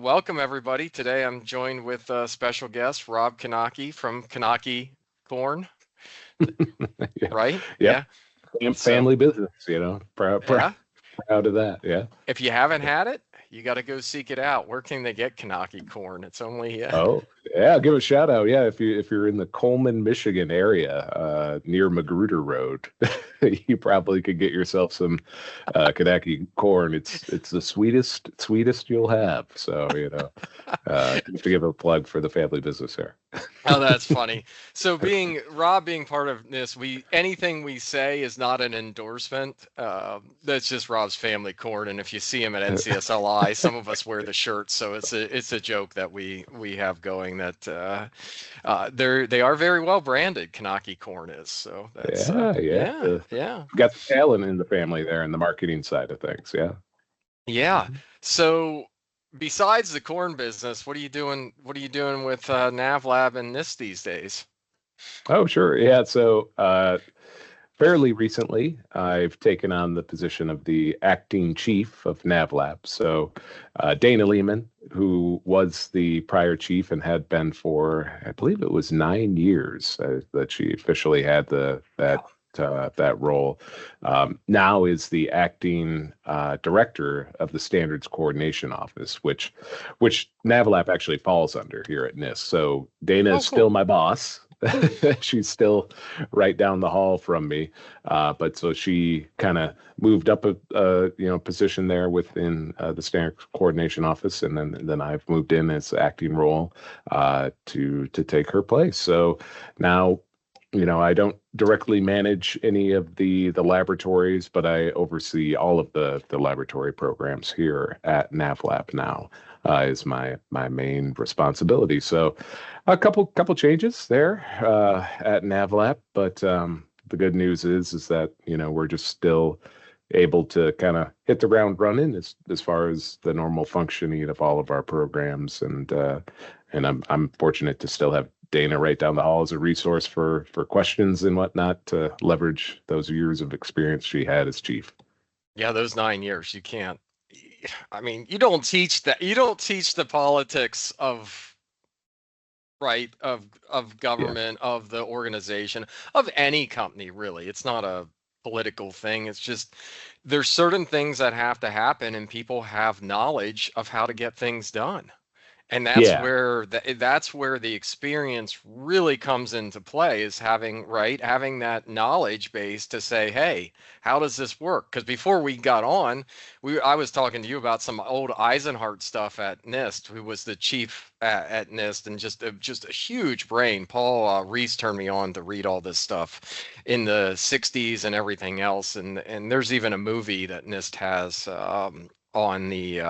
welcome everybody. Today I'm joined with a special guest, Rob Knake from Knake Corn, Yeah. right? Yep. Yeah. So, Family business, yeah, proud of that. Yeah. if you haven't had it, you got to go seek it out. Where can they get Knake Corn? It's only, Oh, yeah. Give a shout out. Yeah. If you're in the Coleman, Michigan area, near Magruder Road, you probably could get yourself some Kanaki corn. It's the sweetest you'll have. So, just to give a plug for the family business there. oh, that's funny. So Rob being part of this, anything we say is not an endorsement. That's just Rob's family corn, and if you see him at NCSLI, some of us wear the shirts, so it's a joke that we have going that they are very well branded. Kanaki corn is so that's Yeah. yeah. Got the talent in the family there in the marketing side of things. Yeah. Yeah. So besides the corn business, what are you doing? What are you doing with NavLab and this these days? Oh, sure. Yeah. So, fairly recently, I've taken on the position of the acting chief of NavLab. So, Dana Lehman, who was the prior chief and had been for, I believe it was 9 years that she officially had Wow. that role, now is the acting director of the Standards Coordination Office, which NavLab actually falls under here at NIST. So Dana Oh, is still cool. my boss. She's still right down the hall from me, but so she kind of moved up a position there within the Standards Coordination Office, and then I've moved in as acting role to take her place. So now, I don't directly manage any of the laboratories, but I oversee all of the laboratory programs here at NavLab now. Is my main responsibility. So a couple changes there at NavLab, but the good news is that we're just still able to kind of hit the ground running as far as the normal functioning of all of our programs, and I'm fortunate to still have Dana right down the hall as a resource for questions and whatnot to leverage those years of experience she had as chief. Yeah, those 9 years, you can't. I mean, you don't teach that. You don't teach the politics of right of Yeah. government, of the organization, of any company, really. It's not a political thing. It's just there's certain things that have to happen, and people have knowledge of how to get things done. And Yeah. that's where the experience really comes into play, is having that knowledge base to say, hey, how does this work? Because before we got on, I was talking to you about some old Eisenhart stuff at NIST, who was the chief at NIST, and just a huge brain. Paul Reese turned me on to read all this stuff in the 60s and everything else, and there's even a movie that NIST has on the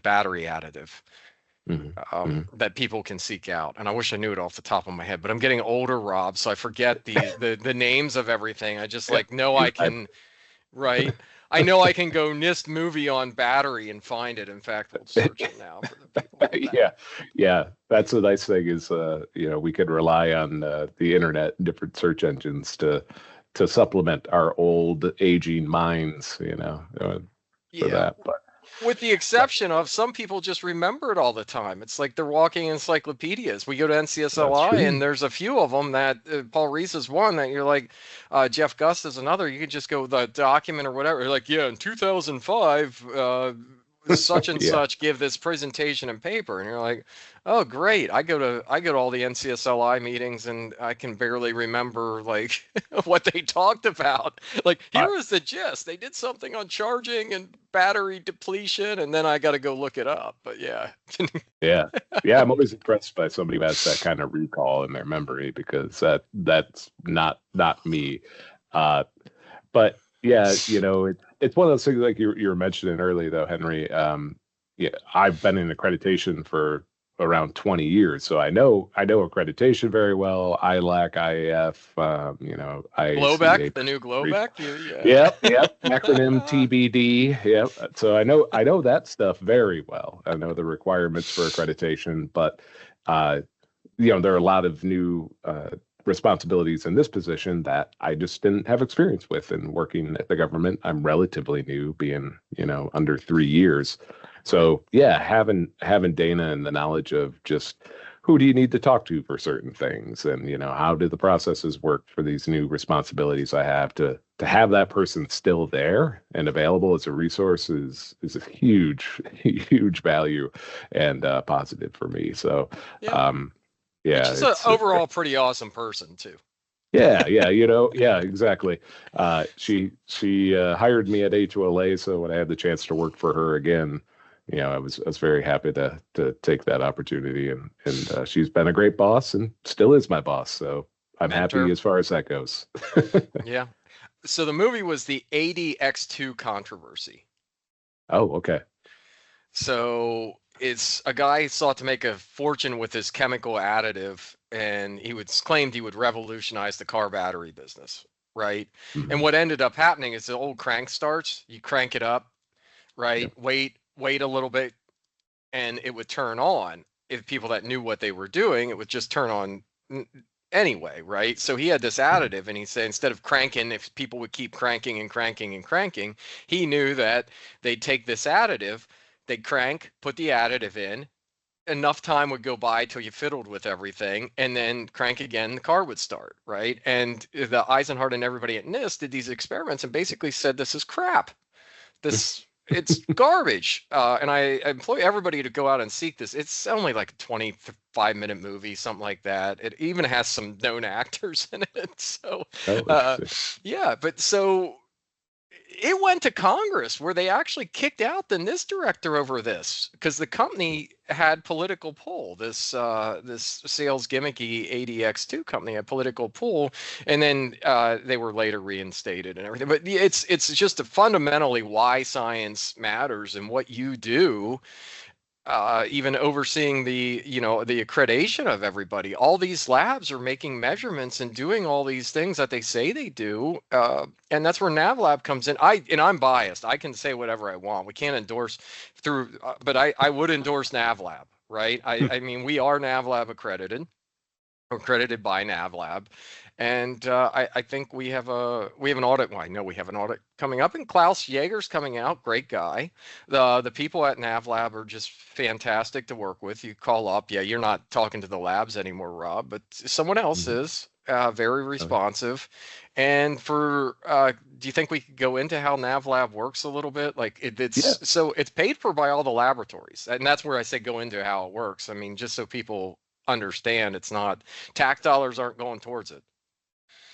battery additive, Hmm. Hmm. that people can seek out. And I wish I knew it off the top of my head, but I'm getting older, Rob, so I forget the names of everything. I just Yeah. like know I can, right? I know I can go NIST movie on battery and find it. In fact, we'll search it now for the people in the back. Yeah, yeah. That's the nice thing is, we could rely on the internet and different search engines to supplement our old aging minds, for Yeah. that. With the But exception of some people just remember it all the time. It's like they're walking encyclopedias. We go to that's NCSLI and true. there's a few of them that Paul Reese is one that you're like, Jeff Gust is another. You can just go the document or whatever. You're like, yeah, in 2005, such and Yeah, such give this presentation and paper, and you're like, oh great. I go to all the NCSLI meetings and I can barely remember like what they talked about. Like, I, here is the gist. They did something on charging and battery depletion, and then I got to go look it up. But yeah. yeah, yeah. I'm always impressed by somebody who has that kind of recall in their memory because that's not me. Uh, but yeah, it's one of those things like you were mentioning earlier, though, Henry. Yeah, I've been in accreditation for around 20 years, so I know accreditation very well. ILAC, IAF, Glowback, IACA. the new Glowback. Yeah. Yep. Acronym TBD. Yep. So I know that stuff very well. I know the requirements for accreditation, but uh, there are a lot of new responsibilities in this position that I just didn't have experience with. And working at the government, I'm relatively new, being under 3 years. Right. So yeah, having Dana and the knowledge of just who do you need to talk to for certain things, and how do the processes work for these new responsibilities I have to have that person still there and available as a resource is a huge huge value and positive for me. So Yeah. um, And yeah, she's a it's overall pretty awesome person too. yeah, yeah, exactly. She hired me at HOLA, so when I had the chance to work for her again, I was very happy to take that opportunity, and she's been a great boss and still is my boss. So I'm happy Mentor. as far as that goes. Yeah. So the movie was the ADX2 controversy. Oh, okay. So it's a guy sought to make a fortune with his chemical additive, and he would claimed he would revolutionize the car battery business, right? And Hmm. what ended up happening is the old crank starts. You crank it up, right? Yep. Wait a little bit, and it would turn on. If people that knew what they were doing, it would just turn on anyway, right? So he had this Mhm. additive, and he said instead of cranking, if people would keep cranking and cranking and cranking, he knew that they'd take this additive, they'd crank, put the additive in, enough time would go by till you fiddled with everything, and then crank again, the car would start, right? And the Eisenhart and everybody at NIST did these experiments and basically said this is crap. This it's garbage. And I employ everybody to go out and seek this. It's only like a 25-minute movie, something like that. It even has some known actors in it. So, Oh, uh, interesting. yeah, but so it went to Congress where they actually kicked out the NIST director over this because the company had political pull. This sales gimmicky ADX2 company had political pull, and then they were later reinstated and everything. But it's just fundamentally why science matters and what you do, even overseeing the accreditation of everybody. All these labs are making measurements and doing all these things that they say they do, and that's where NavLab comes in. I'm biased. I can say whatever I want. We can't endorse through, but I would endorse NavLab, right? I mean, we are NavLab accredited by NavLab, and I think we have an audit. Well, I know we have an audit coming up, and Klaus Jaeger's coming out. Great guy. The people at NavLab are just fantastic to work with. You call up, yeah, you're not talking to the labs anymore, Rob, but someone else Mhm. is. Very Oh, yeah. responsive. And do you think we could go into how NavLab works a little bit? Like Yeah, it's paid for by all the laboratories, and that's where I say go into how it works. I mean, just so people understand, it's not tax dollars aren't going towards it.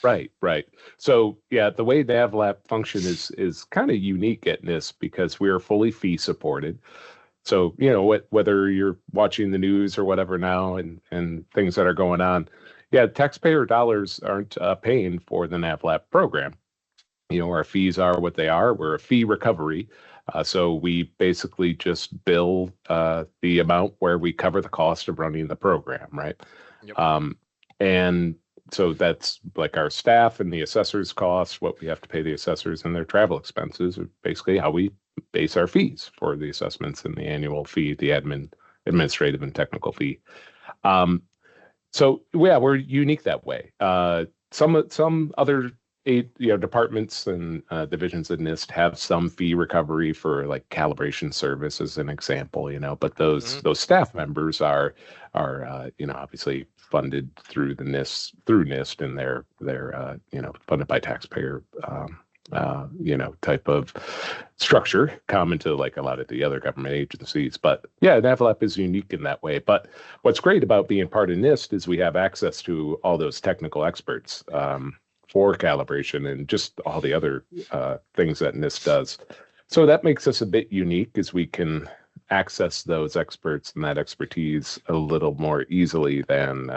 right, right. So yeah, the way NavLab function is kind of unique at NIST because we are fully fee supported. So, whether you're watching the news or whatever now and things that are going on, yeah, taxpayer dollars aren't paying for the NavLab program. Our fees are what they are. We're a fee recovery. So we basically just bill the amount where we cover the cost of running the program, right? Yep. Um, and so that's like our staff and the assessors' costs, what we have to pay the assessors and their travel expenses, are basically how we base our fees for the assessments and the annual fee, the administrative and technical fee. Um, so yeah, we're unique that way. Some other departments and divisions of NIST have some fee recovery for like calibration service as an example, but those Hmm. those staff members are obviously funded through the NIST through NIST and they're funded by taxpayer type of structure common to like a lot of the other government agencies. But yeah, NAVLAP is unique in that way. But what's great about being part of NIST is we have access to all those technical experts for calibration and just all the other things that NIST does. So that makes us a bit unique as we can access those experts and that expertise a little more easily than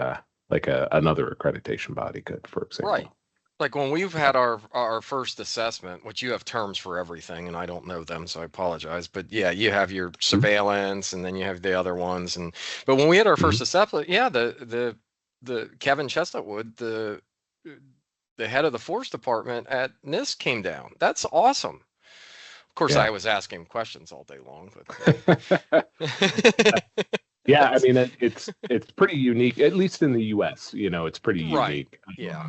like another accreditation body could, for Right. example. Like when we've had our first assessment, which you have terms for everything, and I don't know them, so I apologize. But yeah, you have your Mhm. surveillance, and then you have the other ones. And but when we had our Mhm. first assessment, yeah, the Kevin Chestnutwood, the head of the force department at NIST came down. That's awesome. Of course, Yeah. I was asking him questions all day long, Yeah. but Yeah, I mean it's pretty unique, at least in the U.S. It's pretty right. unique. Yeah.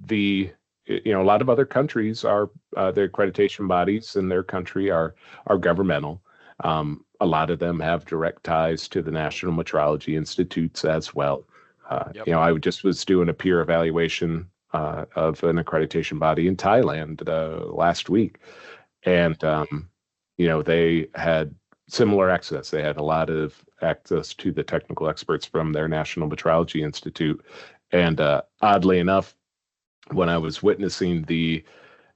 The a lot of other countries are their accreditation bodies in their country are governmental. A lot of them have direct ties to the National Metrology Institutes as well. Yep. You know, I just was doing a peer evaluation of an accreditation body in Thailand last week, and you know, they had similar access. They had a lot of access to the technical experts from their National Metrology Institute, and oddly enough, when I was witnessing the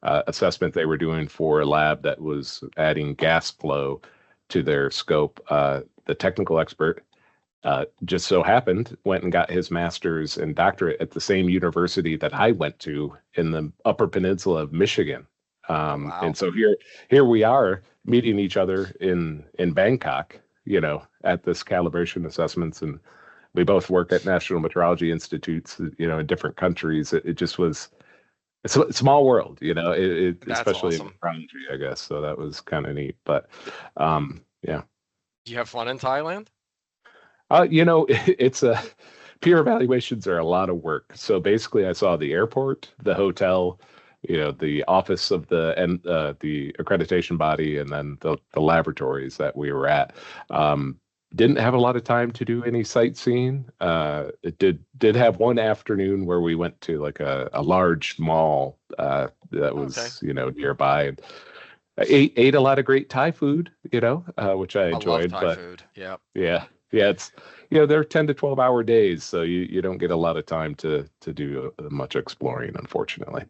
assessment they were doing for a lab that was adding gas flow to their scope, the technical expert just so happened went and got his master's and doctorate at the same university that I went to in the Upper Peninsula of Michigan. Oh, And wow. so here we are meeting each other in Bangkok, you know, at this calibration assessments, and we both work at National Metrology Institutes, you know, in different countries. It just was it's a small world, you know, That's especially in awesome. metrology, I guess. So that was kind of neat. But yeah. Do you have fun in Thailand? You know, it's a peer evaluations are a lot of work. So basically, I saw the airport, the hotel, you know, the office of the accreditation body, and then the laboratories that we were at. Um, didn't have a lot of time to do any sightseeing. It did have one afternoon where we went to like a large mall that Okay. was, you know, nearby, and I ate a lot of great Thai food, you know, which I I love enjoyed. Thai But food. Yep. yeah. Yeah, it's you know, they're 10 to 12-hour days, so you don't get a lot of time to do much exploring, unfortunately.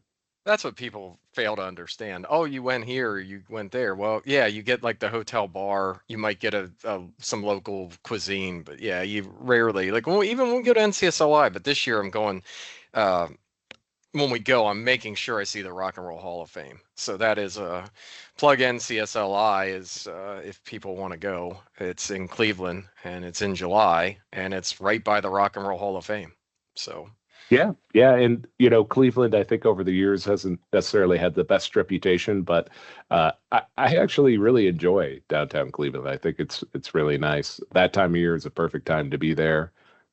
That's what people fail to understand. Oh, you went here, you went there. Well, yeah, you get like the hotel bar. You might get a some local cuisine, but yeah, you rarely like even when we go to NCSLI. But this year I'm going. Uh, when we go, I'm making sure I see the Rock and Roll Hall of Fame. So that is plug NCSLI is if people want to go. It's in Cleveland and it's in July and it's right by the Rock and Roll Hall of Fame. So Yeah, yeah, and you know, Cleveland, I think over the years hasn't necessarily had the best reputation, but I actually really enjoy downtown Cleveland. I think it's really nice. That time of year is a perfect time to be there.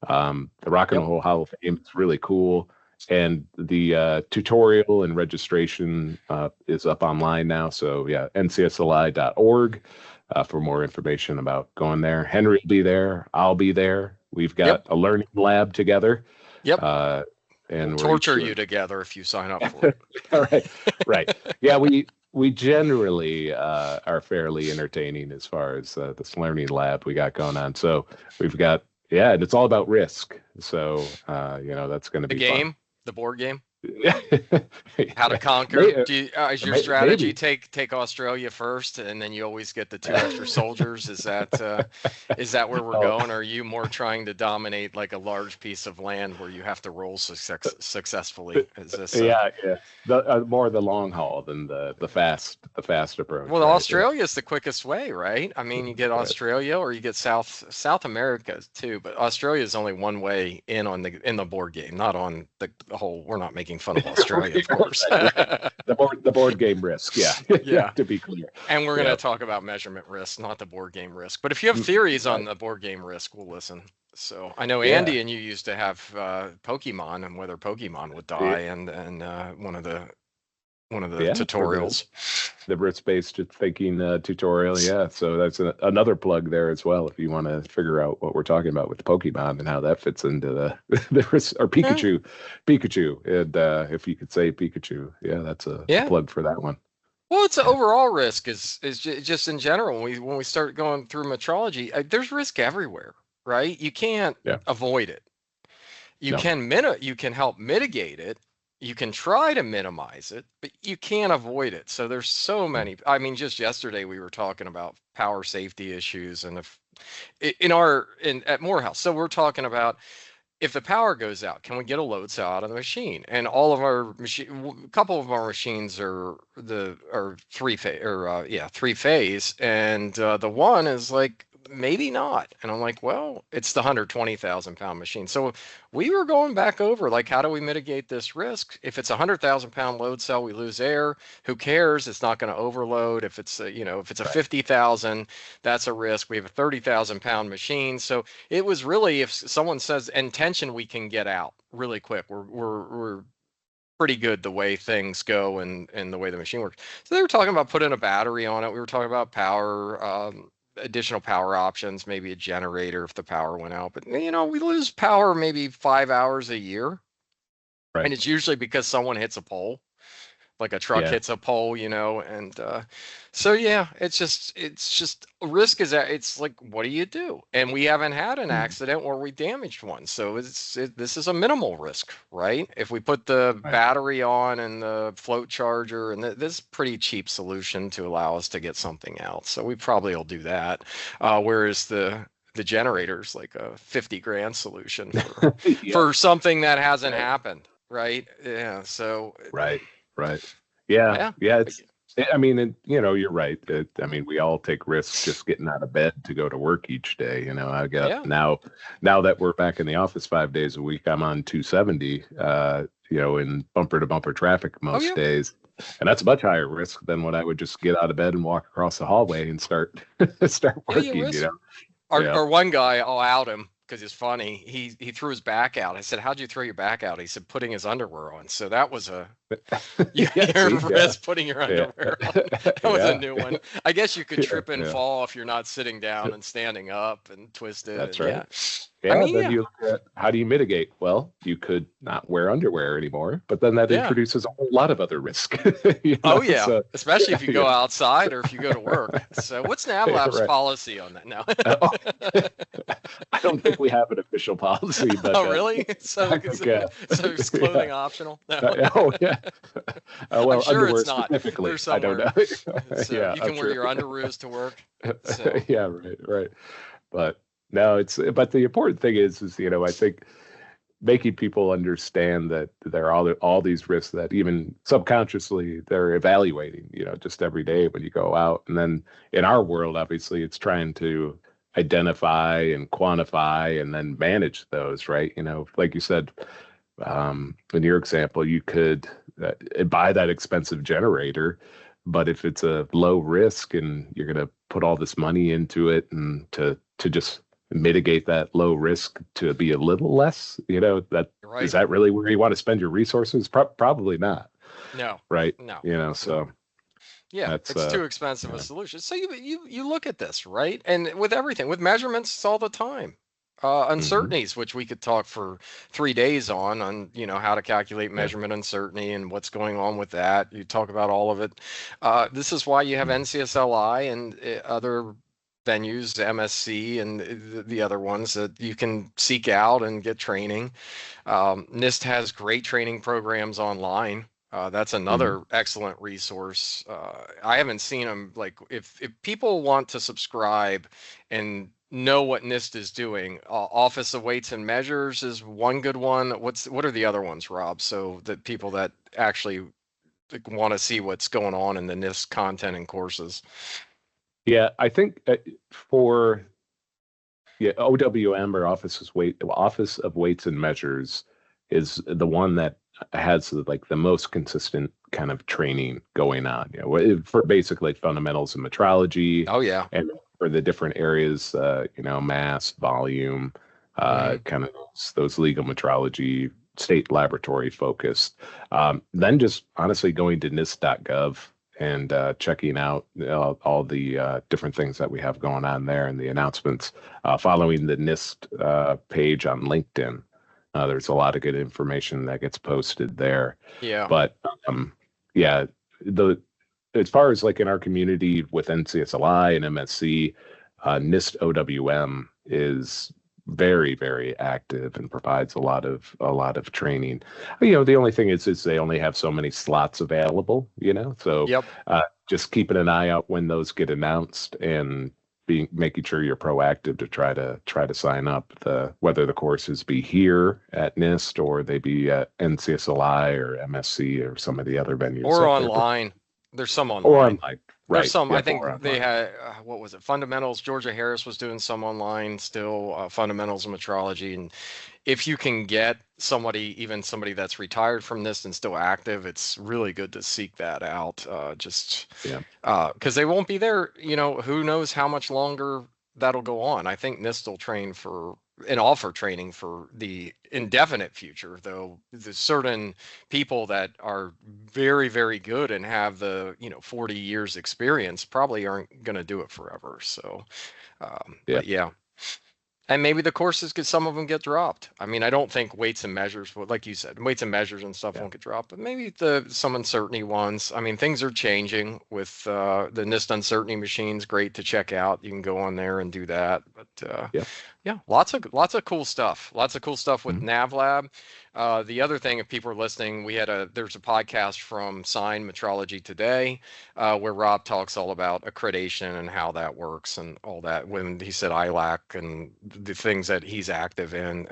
The Rock and yep, Roll Hall of Fame is really cool, and the tutorial and registration is up online now. So yeah, ncsli.org for more information about going there. Henry will be there. I'll be there. We've yep, got a learning lab together yep. uh, We'll and we're each torture you doing. together if you sign up for All right, right. Yeah, we generally are fairly entertaining as far as this learning lab we got going on. So we've got yeah, and it's all about risk. So you know that's going to the be fun. game, the board game. How to Yeah, conquer? Do you, is your strategy maybe. take Australia first, and then you always get the two extra soldiers? Is that where we're Oh, going? Or are you more trying to dominate like a large piece of land where you have to roll successfully? Is this yeah, yeah. The more the long haul than the fast approach, well, right? Yeah, Australia is the quickest way, right? I mean, you get right. Australia or you get South America too, but Australia is only one way in on the board game, not on the whole. We're not making fun of Australia, of course. Right, right. The board game risk. Yeah, yeah. Yeah. To be clear. And we're going to Yeah. talk about measurement risk, not the board game risk. But if you have theories on the board game risk, we'll listen. So I know Yeah. Andy and you used to have Pokemon and whether Pokemon would Yeah. die, and one of the Yeah. For tutorials. the risk-based thinking tutorial. Yeah. So that's another plug there as well. If you want to figure out what we're talking about with Pokemon and how that fits into the risk or Yeah. Pikachu. And if you could say Pikachu, yeah, that's a Yeah. plug for that one. Well, it's the Yeah. overall risk is just in general. When we start going through metrology, there's risk everywhere, right? You can't Yeah. avoid it. No. You can help mitigate it. You can try to minimize it, but you can't avoid it. So there's so many. I mean, just yesterday we were talking about power safety issues, and if in at Morehouse. So we're talking about if the power goes out, can we get a load cell out of the machine? And all of our machine, a couple of our machines are three phase or yeah, three phase, and the one is like maybe not. And I'm like, well, it's the 120,000 pound machine. So we were going back over like, how do we mitigate this risk? If it's a 100,000 pound load cell, we lose air. Who cares? It's not going to overload. If it's if it's a Right. 50,000, that's a risk. We have a 30,000 pound machine. So it was really if someone says and tension we can get out really quick. We're pretty good the way things go and the way the machine works. So they were talking about putting a battery on it. We were talking about power additional power options, maybe a generator if the power went out. But we lose power maybe 5 hours a year, Right. and it's usually because someone hits a pole, like a truck Yeah. hits a pole, and so yeah, it's just risk is that it's like, what do you do? And we haven't had an Mm. accident where we damaged one, so this is a minimal risk, right? If we put the Right. battery on and the float charger, and this is a pretty cheap solution to allow us to get something out, so we probably will do that. Whereas the generator's like a 50 grand solution for Yep. something that hasn't Right. happened, right? Yeah, so Right. Right. Yeah. yeah. Yeah. I mean, you're right. I mean, we all take risks just getting out of bed to go to work each day. I got Yeah. now that we're back in the office 5 days a week, I'm on 270, in bumper to bumper traffic Oh most yeah. days. And that's a much higher risk than when I would just get out of bed and walk across the hallway and start start Yeah, you working, risk. Yeah. Or one guy, I'll out him because he's funny. He threw his back out. I said, "How'd you throw your back out?" He said, "Putting his underwear on." So that was a you Yeah, your see, yeah. risk putting your Yeah. underwear on. That was a Yeah. new one. I guess you could Yeah. trip and Yeah. fall if you're not sitting down and standing up and twisted. That's And right. yeah, I Yeah, mean, then yeah, you look at how do you mitigate? Well, you could not wear underwear anymore, but then that yeah. introduces a whole lot of other risk, Oh yeah, So especially yeah, if you go outside or if you go to work. So what's yeah, NavLab's right. policy on that now? Oh, I don't think we have an official policy, but Oh really? So I think so is yeah. clothing optional? No. Oh yeah. I'm Well, sure underwear it's not. specifically, There's I don't somewhere. know. So Yeah, you I'm can wear sure. your underoos to work. So Yeah, right, right. But no, but the important thing is I think making people understand that there are all these risks that even subconsciously they're evaluating, just every day when you go out. And then in our world, obviously, it's trying to identify and quantify and then manage those, right? Like you said, in your example, you could buy that expensive generator, but if it's a low risk and you're going to put all this money into it and to just mitigate that low risk to be a little less, that you're is right. that really where you want to spend your resources? Probably not, No, right? no, no. So Yeah, that's it's too expensive a yeah. solution. So you look at this, right? And with everything, with measurements, it's all the time. Hmm. Uncertainties, which we could talk for 3 days on, how to calculate Yeah. measurement uncertainty and what's going on with that. You talk about all of it. This is why you have Mhm. NCSLI and other venues, MSC and the other ones that you can seek out and get training. NIST has great training programs online. That's Mhm. another excellent resource. I haven't seen them like if people want to subscribe and know what NIST is doing, Office of Weights and Measures is one good one. What are the other ones, Rob? So that people that actually like, want to see what's going on in the NIST content and courses. Yeah, I think for yeah, OWM or Office of Weights and Measures is the one that has like the most consistent kind of training going on. For basically fundamentals of metrology Oh yeah. and for the different areas, mass, volume, Hmm. kind of those legal metrology, state laboratory focused. Then just honestly going to NIST.gov and checking out all the different things that we have going on there and the announcements following the NIST page on LinkedIn. There's a lot of good information that gets posted there. Yeah. But yeah, the as far as like in our community with NCSLI and MSC, NIST OWM is very, very active and provides a lot of training. The only thing is they only have so many slots available, so Yep. just keeping an eye out when those get announced and making sure you're proactive to try to sign up whether the courses be here at NIST or they be at NCSLI or MSC or some of the other venues Or that they're online. There's some or online. online. There's Right. some, I Yep, or think they online. had, what was it? Fundamentals. Georgia Harris was doing some online still, fundamentals of metrology. And if you can get even somebody that's retired from this and still active, it's really good to seek that out. Just Yeah. because they won't be there, who knows how much longer that'll go on. I think NIST will train for and offer training for the indefinite future, though there's certain people that are very, very good and have the, 40 years experience probably aren't going to do it forever. So, Yeah. but yeah. And maybe the courses could some of them get dropped. I mean, I don't think weights and measures would, like you said, weights and measures and stuff Yeah. won't get dropped, but maybe the some uncertainty ones. I mean, things are changing with the NIST uncertainty machines. Great to check out. You can go on there and do that. But Yeah. yeah, lots of cool stuff. Lots of cool stuff with Mhm. NavLab. The other thing, if people are listening, there's a podcast from Sign Metrology Today, where Rob talks all about accreditation and how that works and all that. When he said ILAC and the things that he's active in,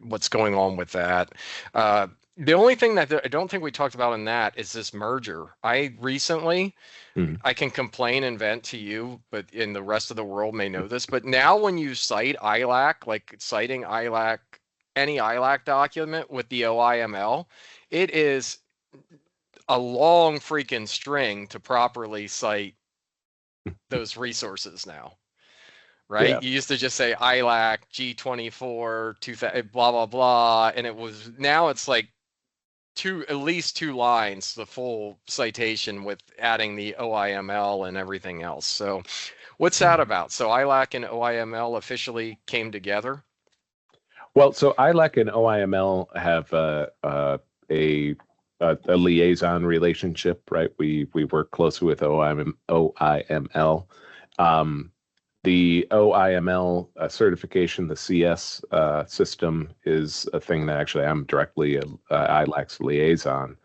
what's going on with that. The only thing that I don't think we talked about in that is this merger. Mhm. I can complain and vent to you, but in the rest of the world may know this. But now when you cite ILAC, like citing ILAC, any ILAC document with the OIML, it is a long freaking string to properly cite those resources now, right? Yeah. You used to just say ILAC, G24, 2000, blah, blah, blah. And now it's like at least 2 lines, the full citation with adding the OIML and everything else. So what's that Mhm. about? So ILAC and OIML officially came together? Well, so ILAC and OIML have a a liaison relationship, right? We work closely with OIML. Um, the OIML certification, the CS system, is a thing that actually I'm directly ILAC's liaison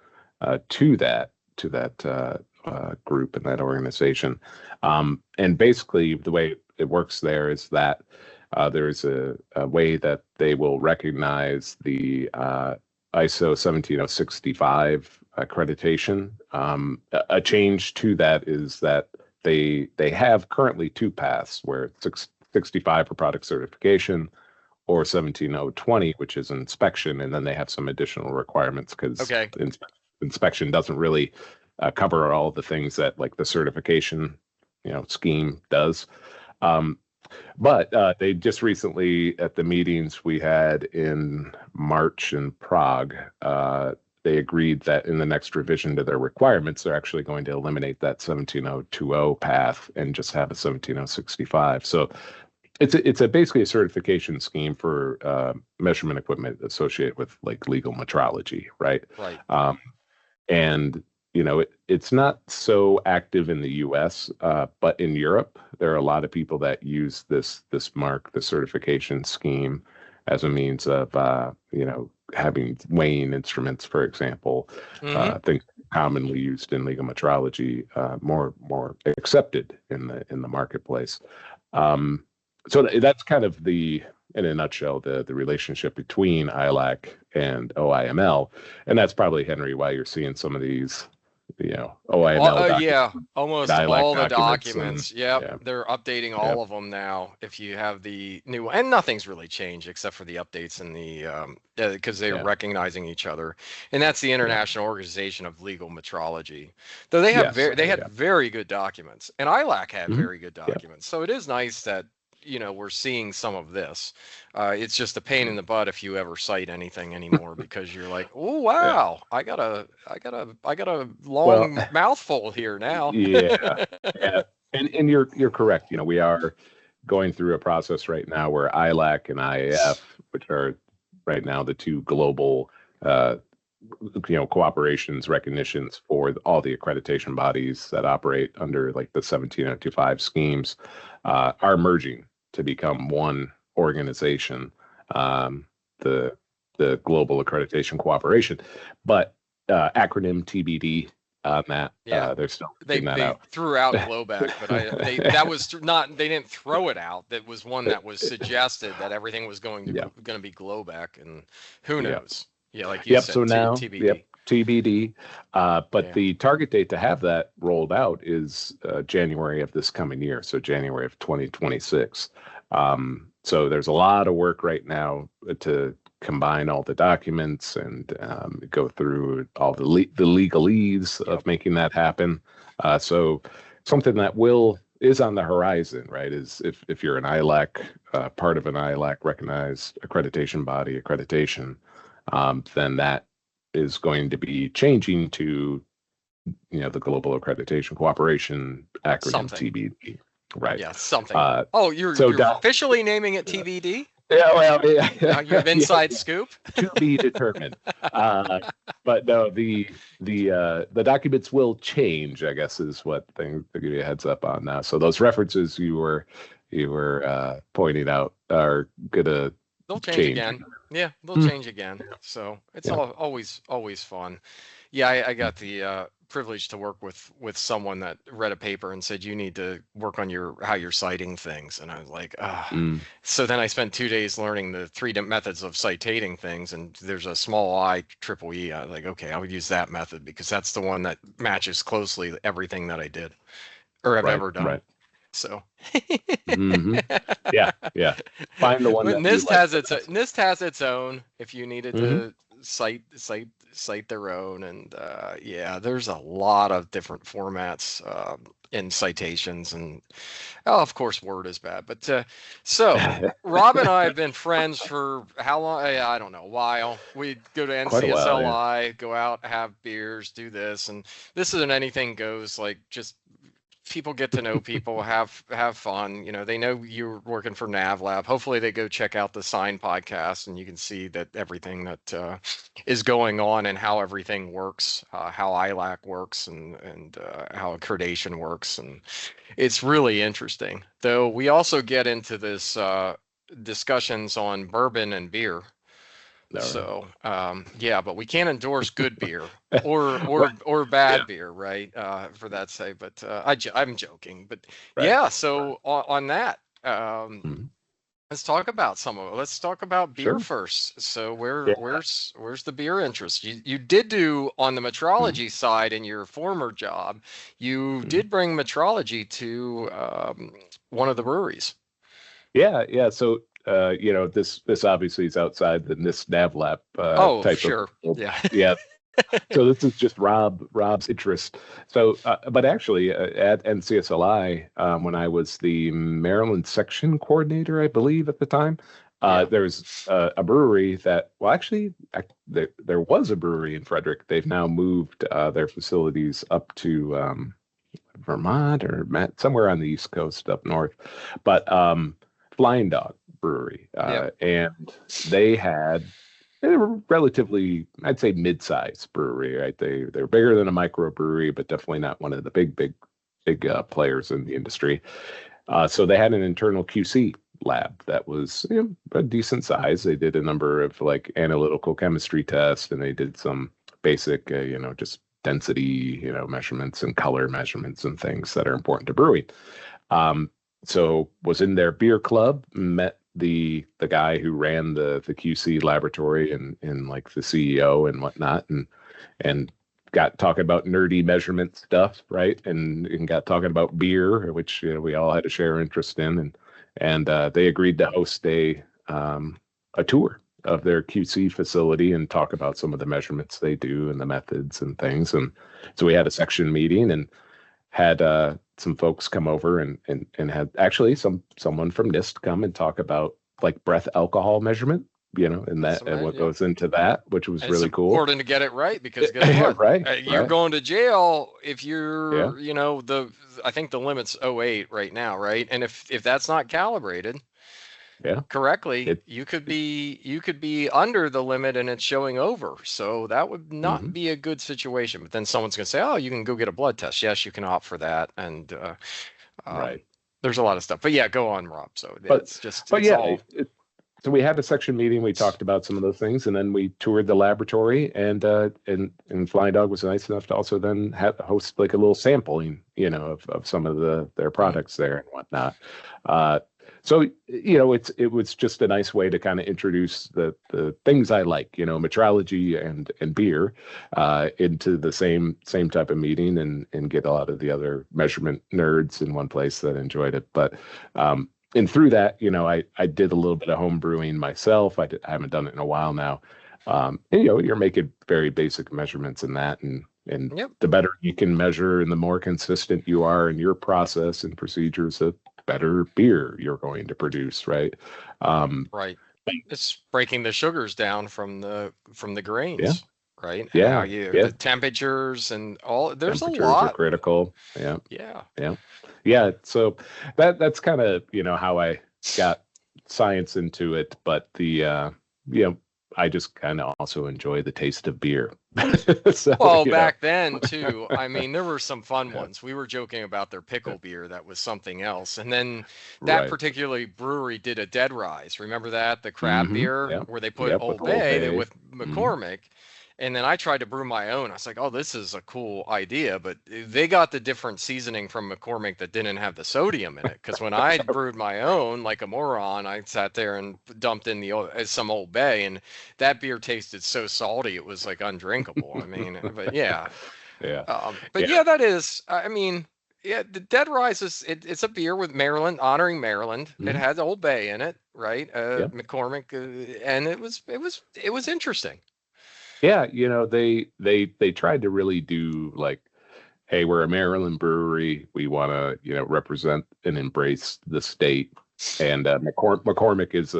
to that group and that organization. And basically, the way it works there is that there's a way that they will recognize the ISO 17065 accreditation. A change to that is that they have currently two paths where it's 65 for product certification or 17020, which is inspection, and then they have some additional requirements because Okay. inspection doesn't really cover all the things that like the certification scheme does. Um, but they just recently, at the meetings we had in March in Prague, they agreed that in the next revision to their requirements, they're actually going to eliminate that 17020 path and just have a 17065. So it's basically a certification scheme for measurement equipment associated with like legal metrology, right? Right. And it's not so active in the U.S., but in Europe, there are a lot of people that use this mark, the certification scheme, as a means of having weighing instruments, for example, Mm-hmm. things commonly used in legal metrology, more accepted in the marketplace. Um, so that's kind of in a nutshell, the relationship between ILAC and OIML, and that's probably, Henry, why you're seeing some of these, OIML documents, Yeah, almost ILAC all the documents, and documents. Yep, yeah, they're updating yeah, all of them now. If you have the new, and nothing's really changed except for the updates and because they're yeah, recognizing each other, and that's the yeah, International Organization of Legal Metrology. Though yes, they had yeah, very good documents, and ILAC had mhm, very good yeah, documents. So it is nice that we're seeing some of this. It's just a pain in mhm, the butt if you ever cite anything anymore because you're like, oh yeah. wow, I got a Well, long mouthful here now. yeah, yeah, and you're correct. We are going through a process right now where ILAC and IAF, which are right now the two global uh, cooperations recognitions for all the accreditation bodies that operate under like the 17025 schemes, are merging to become one organization, um, the Global Accreditation Cooperation, but acronym TBD on that. Yeah, They're still they working that they out. threw out Glowback, but that was not they didn't throw it out. That was one that was suggested that everything was Yeah, going to be Glowback, and who yeah. knows? Yeah, like you Yep. So said, now, yep, TBD. TBD. But Yeah. the target date to have that rolled out is January of this coming year. So January of 2026. So there's a lot of work right now to combine all the documents and go through all the legalese Yep. of making that happen. So something that will is on the horizon, right? Is if you're an ILAC, part of an ILAC recognized accreditation body, accreditation, then that is going to be changing to, the Global Accreditation Cooperation, acronym Something. TBD, right? Yeah, something. Uh, Oh, you're so you're doc, officially naming it TBD? yeah, well, yeah, You have yeah, inside yeah, scoop? to be determined. Uh, but no, the documents will change, I guess, is what thing to give you a heads up on now. So those references you were pointing out are gonna They'll change change. again. Yeah, they'll Hmm. change again. So it's Yeah. always fun. Yeah, I got the privilege to work with someone that read a paper and said you need to work on your how you're citing things, and I was like, ah. Mm. So then I spent 2 days learning the three different methods of citating things, and there's a small I triple E. I was like, okay, I would use that method because that's the one that matches closely everything that I did or have Right. ever done. Right. So. Hmm. Yeah. Yeah. Find the one But that you NIST like has the its best. NIST has its own. If you needed Hmm. to cite their own, and yeah, there's a lot of different formats in citations, and oh, of course, Word is bad. But so Rob and I have been friends for how long? I don't know, a while. We'd go to Quite a while. Yeah. NCSLI, go out, have beers, do this, and this is an anything goes, like just people get to know people, have fun. They know you're working for NavLab. Hopefully, they go check out the Sign podcast, and you can see that everything that is going on and how everything works, how ILAC works, and how accreditation works, and it's really interesting. Though we also get into this discussions on bourbon and beer. All right. So yeah, but we can't endorse good beer or Well, or yeah. bad beer, right? For that sake, but I'm joking. But Right. yeah, so on that, Mhm. let's talk about some of it. Let's talk about beer Sure. first. So Yeah. where's the beer interest? You did do on the Mhm. metrology side in your former job. You Mhm. did bring metrology to one of the breweries. Yeah, yeah. So, this obviously is outside the NIST NavLab Oh, type of sure. field. Yeah. Yeah. So this is just Rob's interest. So, but actually, at NCSLI, when I was the Maryland section coordinator, I believe at the time, Yeah. there's a brewery that, well, actually, there was a brewery in Frederick. They've now moved their facilities up to Vermont or somewhere on the East Coast up north. But Flying Dog Brewery, Yep. and they were relatively, I'd say, mid-sized brewery, right? They're bigger than a microbrewery, but definitely not one of the big players in the industry. So they had an internal QC lab that was, a decent size. They did a number of like analytical chemistry tests, and they did some basic, just density, measurements and color measurements and things that are important to brewing. Um, so was in their beer club, met the guy who ran the QC laboratory and like the CEO and whatnot, and got talking about nerdy measurement stuff, right? And got talking about beer, which we all had a share interest in, and they agreed to host a tour of their QC facility and talk about some of the measurements they do and the methods and things. And so we had a section meeting and had some folks come over and had actually someone from NIST come and talk about like breath alcohol measurement, and That's that and amazing. what Yeah. goes into that, which was And it's really cool. important to get it right because guess what? Right, You're right. going to jail if Yeah, you're, I think the limit's 08 right now, right? And if that's not calibrated yeah. correctly, It you could be under the limit and it's showing over. So that would not mhm, be a good situation. But then someone's going to say, "Oh, you can go get a blood test." Yes, you can opt for that, and um, right. there's a lot of stuff. But yeah, go on, Rob. So yeah, But it's just but it's yeah, all so we had a section meeting. We talked about some of those things, and then we toured the laboratory. And Flying Dog was nice enough to also then host like a little sampling, of some of their mm, products there and whatnot. Uh, so it was just a nice way to kind of introduce the things I like, metrology and beer, into the same type of meeting and get a lot of the other measurement nerds in one place that enjoyed it. But and through that, I did a little bit of home brewing myself. I haven't done it in a while now. And, you're making very basic measurements in that, and And Yep. the better you can measure and the more consistent you are in your process and procedures, the better beer you're going to produce, right? Um, Right. It's breaking the sugars down from the yeah, grains, right? And how yeah, you yeah. the temperatures and all. There's a Temperatures are lot. critical. Yeah, Yeah. yeah, yeah. So that's kind of how I got science into it, but you know I just kind of also enjoy the taste of beer. So Well, back then too, I mean, there were some fun yeah, ones. We were joking about their yeah, pickle beer that was something else. And then that right. particular brewery did a Dead Rise. Remember that? The crab Mm-hmm. beer Yep. where they put Yep. With Old Old Bay Bay. with Mm-hmm. McCormick. And then I tried to brew my own. I was like, "Oh, this is a cool idea," but they got the different seasoning from McCormick that didn't have the sodium in it. Because when I brewed my own, like a moron, I sat there and dumped in some Old Bay, and that beer tasted so salty it was like undrinkable. I mean, but yeah, Yeah. but Yeah. yeah, that is. I mean, yeah, the Dead Rise it's a beer with Maryland, honoring Maryland. It Mhm. has Old Bay in it, right? Yep. McCormick, and it was interesting. Yeah. They tried to really do like, hey, we're a Maryland brewery. We want to, represent and embrace the state. And McCormick is,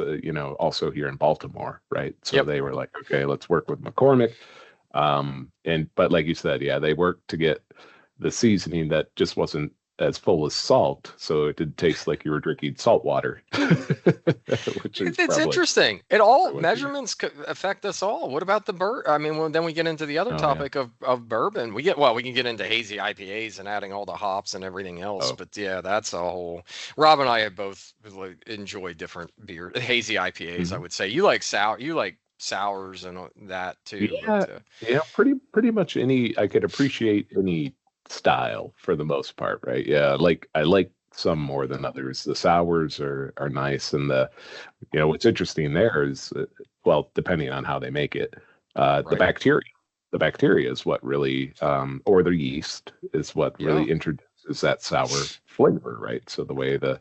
also here in Baltimore, right? So Yep. they were like, okay, let's work with McCormick. But like you said, yeah, they worked to get the seasoning that just wasn't as full as salt, so it did taste like you were drinking salt water, which is It's probably interesting. It all what you. measurements affect us all. What about the I mean, well, then we get into the other Oh yeah. topic of bourbon. We can get into hazy IPAs and adding all the hops and everything else. Oh. But yeah, that's a whole. Rob and I have both like, enjoy different beer, hazy IPAs. I Mhm. would say you like sours and that too. Yeah, But yeah, pretty much any. I could appreciate any style for the most part, right? Yeah, like I like some more than others. The sours are nice, and what's interesting there is, well, depending on how they make it, the right, bacteria. The bacteria is what really, or the yeast is what yeah, really introduces that sour flavor, right? So the way the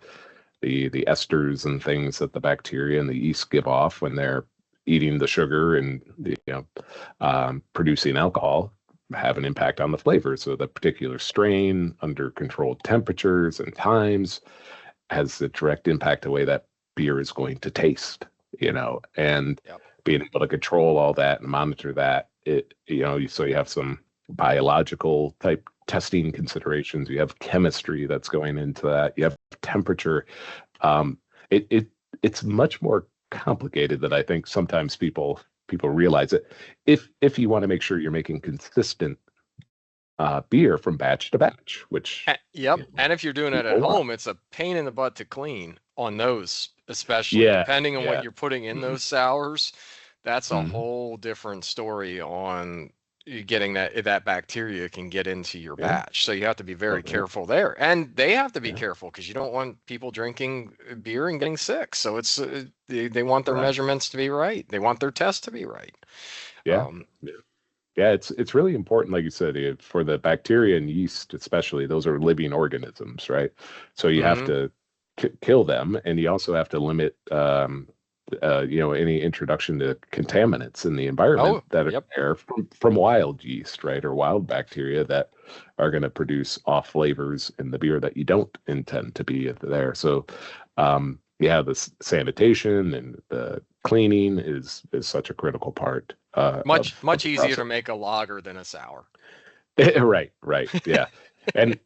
esters and things that the bacteria and the yeast give off when they're eating the sugar and producing alcohol have an impact on the flavor. So the particular strain under controlled temperatures and times has a direct impact the way that beer is going to taste, and yep. being able to control all that and monitor that, so you have some biological type testing considerations, you have chemistry that's going into that, you have temperature. um, it's much more complicated than I think sometimes people realize it. If you want to make sure you're making consistent beer from batch to batch, which Yep. And if you're doing it at people want. home, it's a pain in the butt to clean on those, especially Yeah, depending on what yeah. you're putting in Mhm. those sours. That's a Mhm. whole different story on you getting that bacteria can get into your Yeah. batch. So you have to be Oh, very yeah. careful there. And they have to be Yeah. careful because you don't want people drinking beer and getting sick. So they want their Right. measurements to be right. They want their test to be right. Yeah. Um, Yeah. Yeah, it's really important, like you said, for the bacteria and yeast, especially. Those are living organisms, right? So you have mhm. to kill them, and you also have to limit, any introduction to contaminants in the environment Oh, that are yep. there from wild yeast, right, or wild bacteria that are going to produce off flavors in the beer that you don't intend to be there. So, yeah, the sanitation and the cleaning is such a critical part of Much the easier process. to make a lager than a sour. Right, right, yeah, and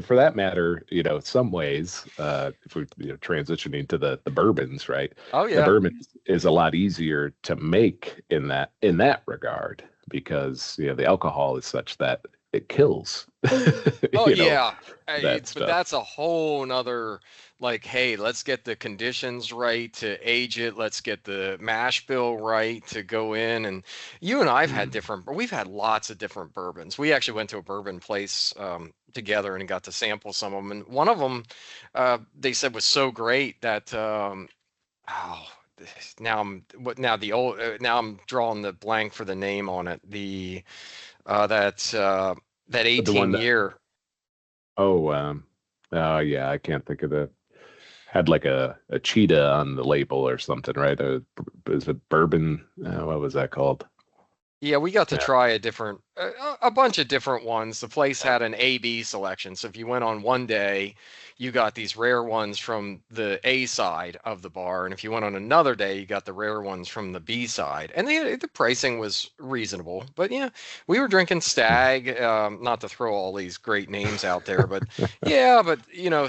for that matter, some ways, if we transitioning to the bourbons, right, Oh the yeah. bourbon is a lot easier to make in that regard because the alcohol is such that it kills, Oh you know, yeah, that but stuff. that's a whole nother like, hey, let's get the conditions right to age it. Let's get the mash bill right to go in. And you and I've had Mm. different, we've had lots of different bourbons. We actually went to a bourbon place together and got to sample some of them. And one of them, they said was so great that, oh, now now the old, now I'm drawing the blank for the name on it. That The 18 one that year. oh yeah, I can't think of the had like a cheetah on the label or something, right? Is it bourbon? What was that called? Yeah, we got to Yeah. try a bunch of different ones. The place had an A-B selection. So if you went on one day, you got these rare ones from the A side of the bar. And if you went on another day, you got the rare ones from the B side. And the pricing was reasonable. But yeah, we were drinking Stag, not to throw all these great names out there, but yeah, but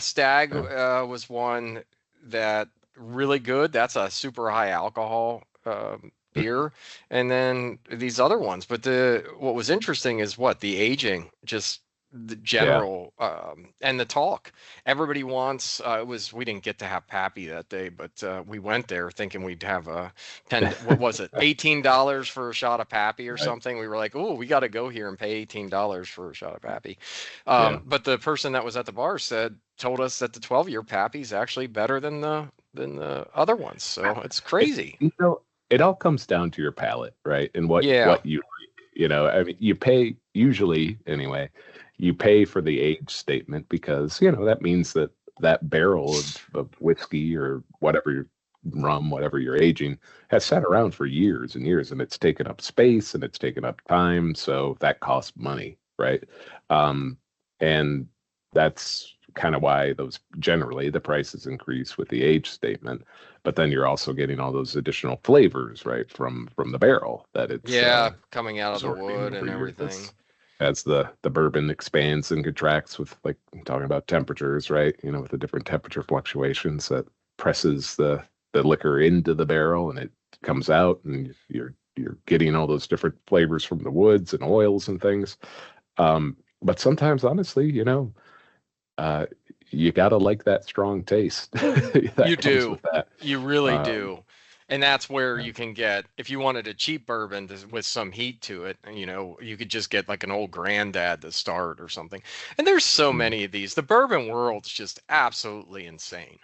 Stag Yeah. was one that really good. That's a super high alcohol beer, and then these other ones. But the what was interesting is what the aging, just the Yeah. general and the talk. Everybody wants. It was we didn't get to have Pappy that day, but we went there thinking we'd have a What was it? $18 for a shot of Pappy or Right. something. We were like, oh, we got to go here and pay $18 for a shot of Pappy. Yeah. But the person that was at the bar told us that the 12-year Pappy is actually better than the other ones. So it's It, crazy. it all comes down to your palate, right? And Yeah. what you like. I mean, you pay usually anyway. You pay for the age statement because that means that that barrel of whiskey or whatever rum, whatever you're aging, has sat around for years and years, and it's taken up space and it's taken up time, so that costs money, right? Um, and that's kind of why those generally the prices increase with the age statement, but then you're also getting all those additional flavors, right, from the barrel that it's Yeah, coming out of the absorbing wood over and years everything. as the bourbon expands and contracts with, like, talking about temperatures, right? With the different temperature fluctuations that presses the liquor into the barrel and it comes out, and you're getting all those different flavors from the woods and oils and things. But sometimes, honestly, uh, you gotta like that strong taste that You comes do. with that. You really Um, do. And that's where yeah. you can get, if you wanted a cheap bourbon with some heat to it, you could just get like an old granddad to start or something. And there's so Mm. many of these. The bourbon world's just absolutely insane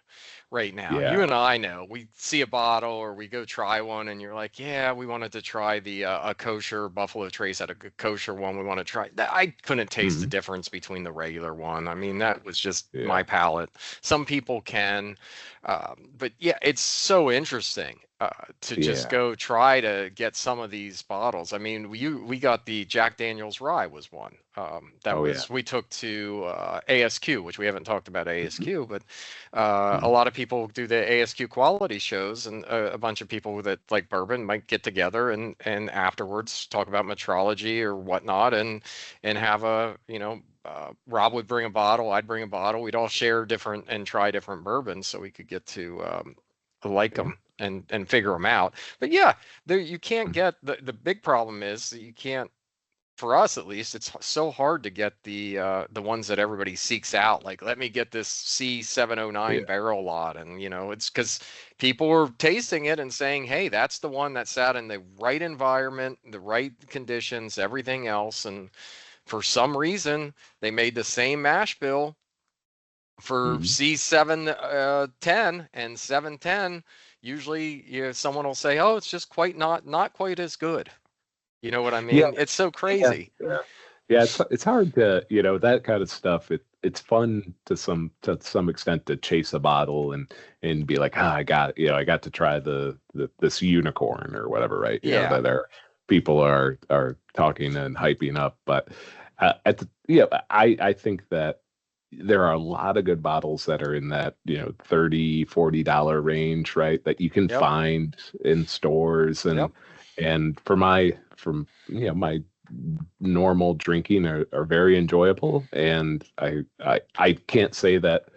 right now. You Yeah. and I know we see a bottle or we go try one and you're like, yeah, we wanted to try the a kosher Buffalo Trace had a good kosher one. We want to try that. I couldn't taste the Mhm. difference between the regular one. I mean, that was just Yeah. my palate. Some people can, but yeah, it's so interesting to just Yeah. go try to get some of these bottles. I mean, we got the Jack Daniel's Rye was one that Oh yeah. was we took to ASQ, which we haven't talked about Mhm. ASQ, but a Mhm. lot of people do the ASQ quality shows, and a bunch of people that like bourbon might get together and afterwards talk about metrology or whatnot, and have Rob would bring a bottle, I'd bring a bottle, we'd all share different and try different bourbons so we could get to like Yeah. them and figure them out. But yeah, there you can't Mhm. get the big problem is that you can't, for us at least, it's so hard to get the ones that everybody seeks out. Like, let me get this C709 Yeah. barrel lot, and it's because people were tasting it and saying, "Hey, that's the one that sat in the right environment, the right conditions, everything else." And for some reason, they made the same mash bill for Mhm. C710 and 710. Usually, someone will say, "Oh, it's just quite not quite as good." You know what I Yeah. mean? It's so Yeah. crazy. Yeah. Yeah, it's hard to, that kind of stuff. It's fun to some extent to chase a bottle and be like, I got, I got to try this unicorn or whatever, right? Yeah. That are people are talking and hyping up. But I think that there are a lot of good bottles that are in that, 30 $40 range, right? That you can Yep. find in stores, Yep. and from my normal drinking are very enjoyable. And I can't say that,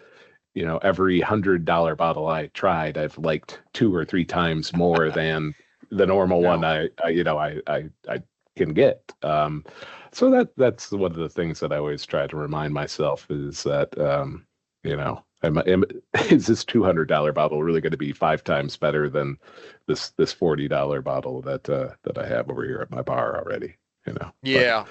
every $100 bottle I tried, I've liked two or three times more than the normal one No. I can get. So that's one of the things that I always try to remind myself is that, is this $200 bottle really going to be five times better than this $40 bottle that I have over here at my bar already? But Yeah.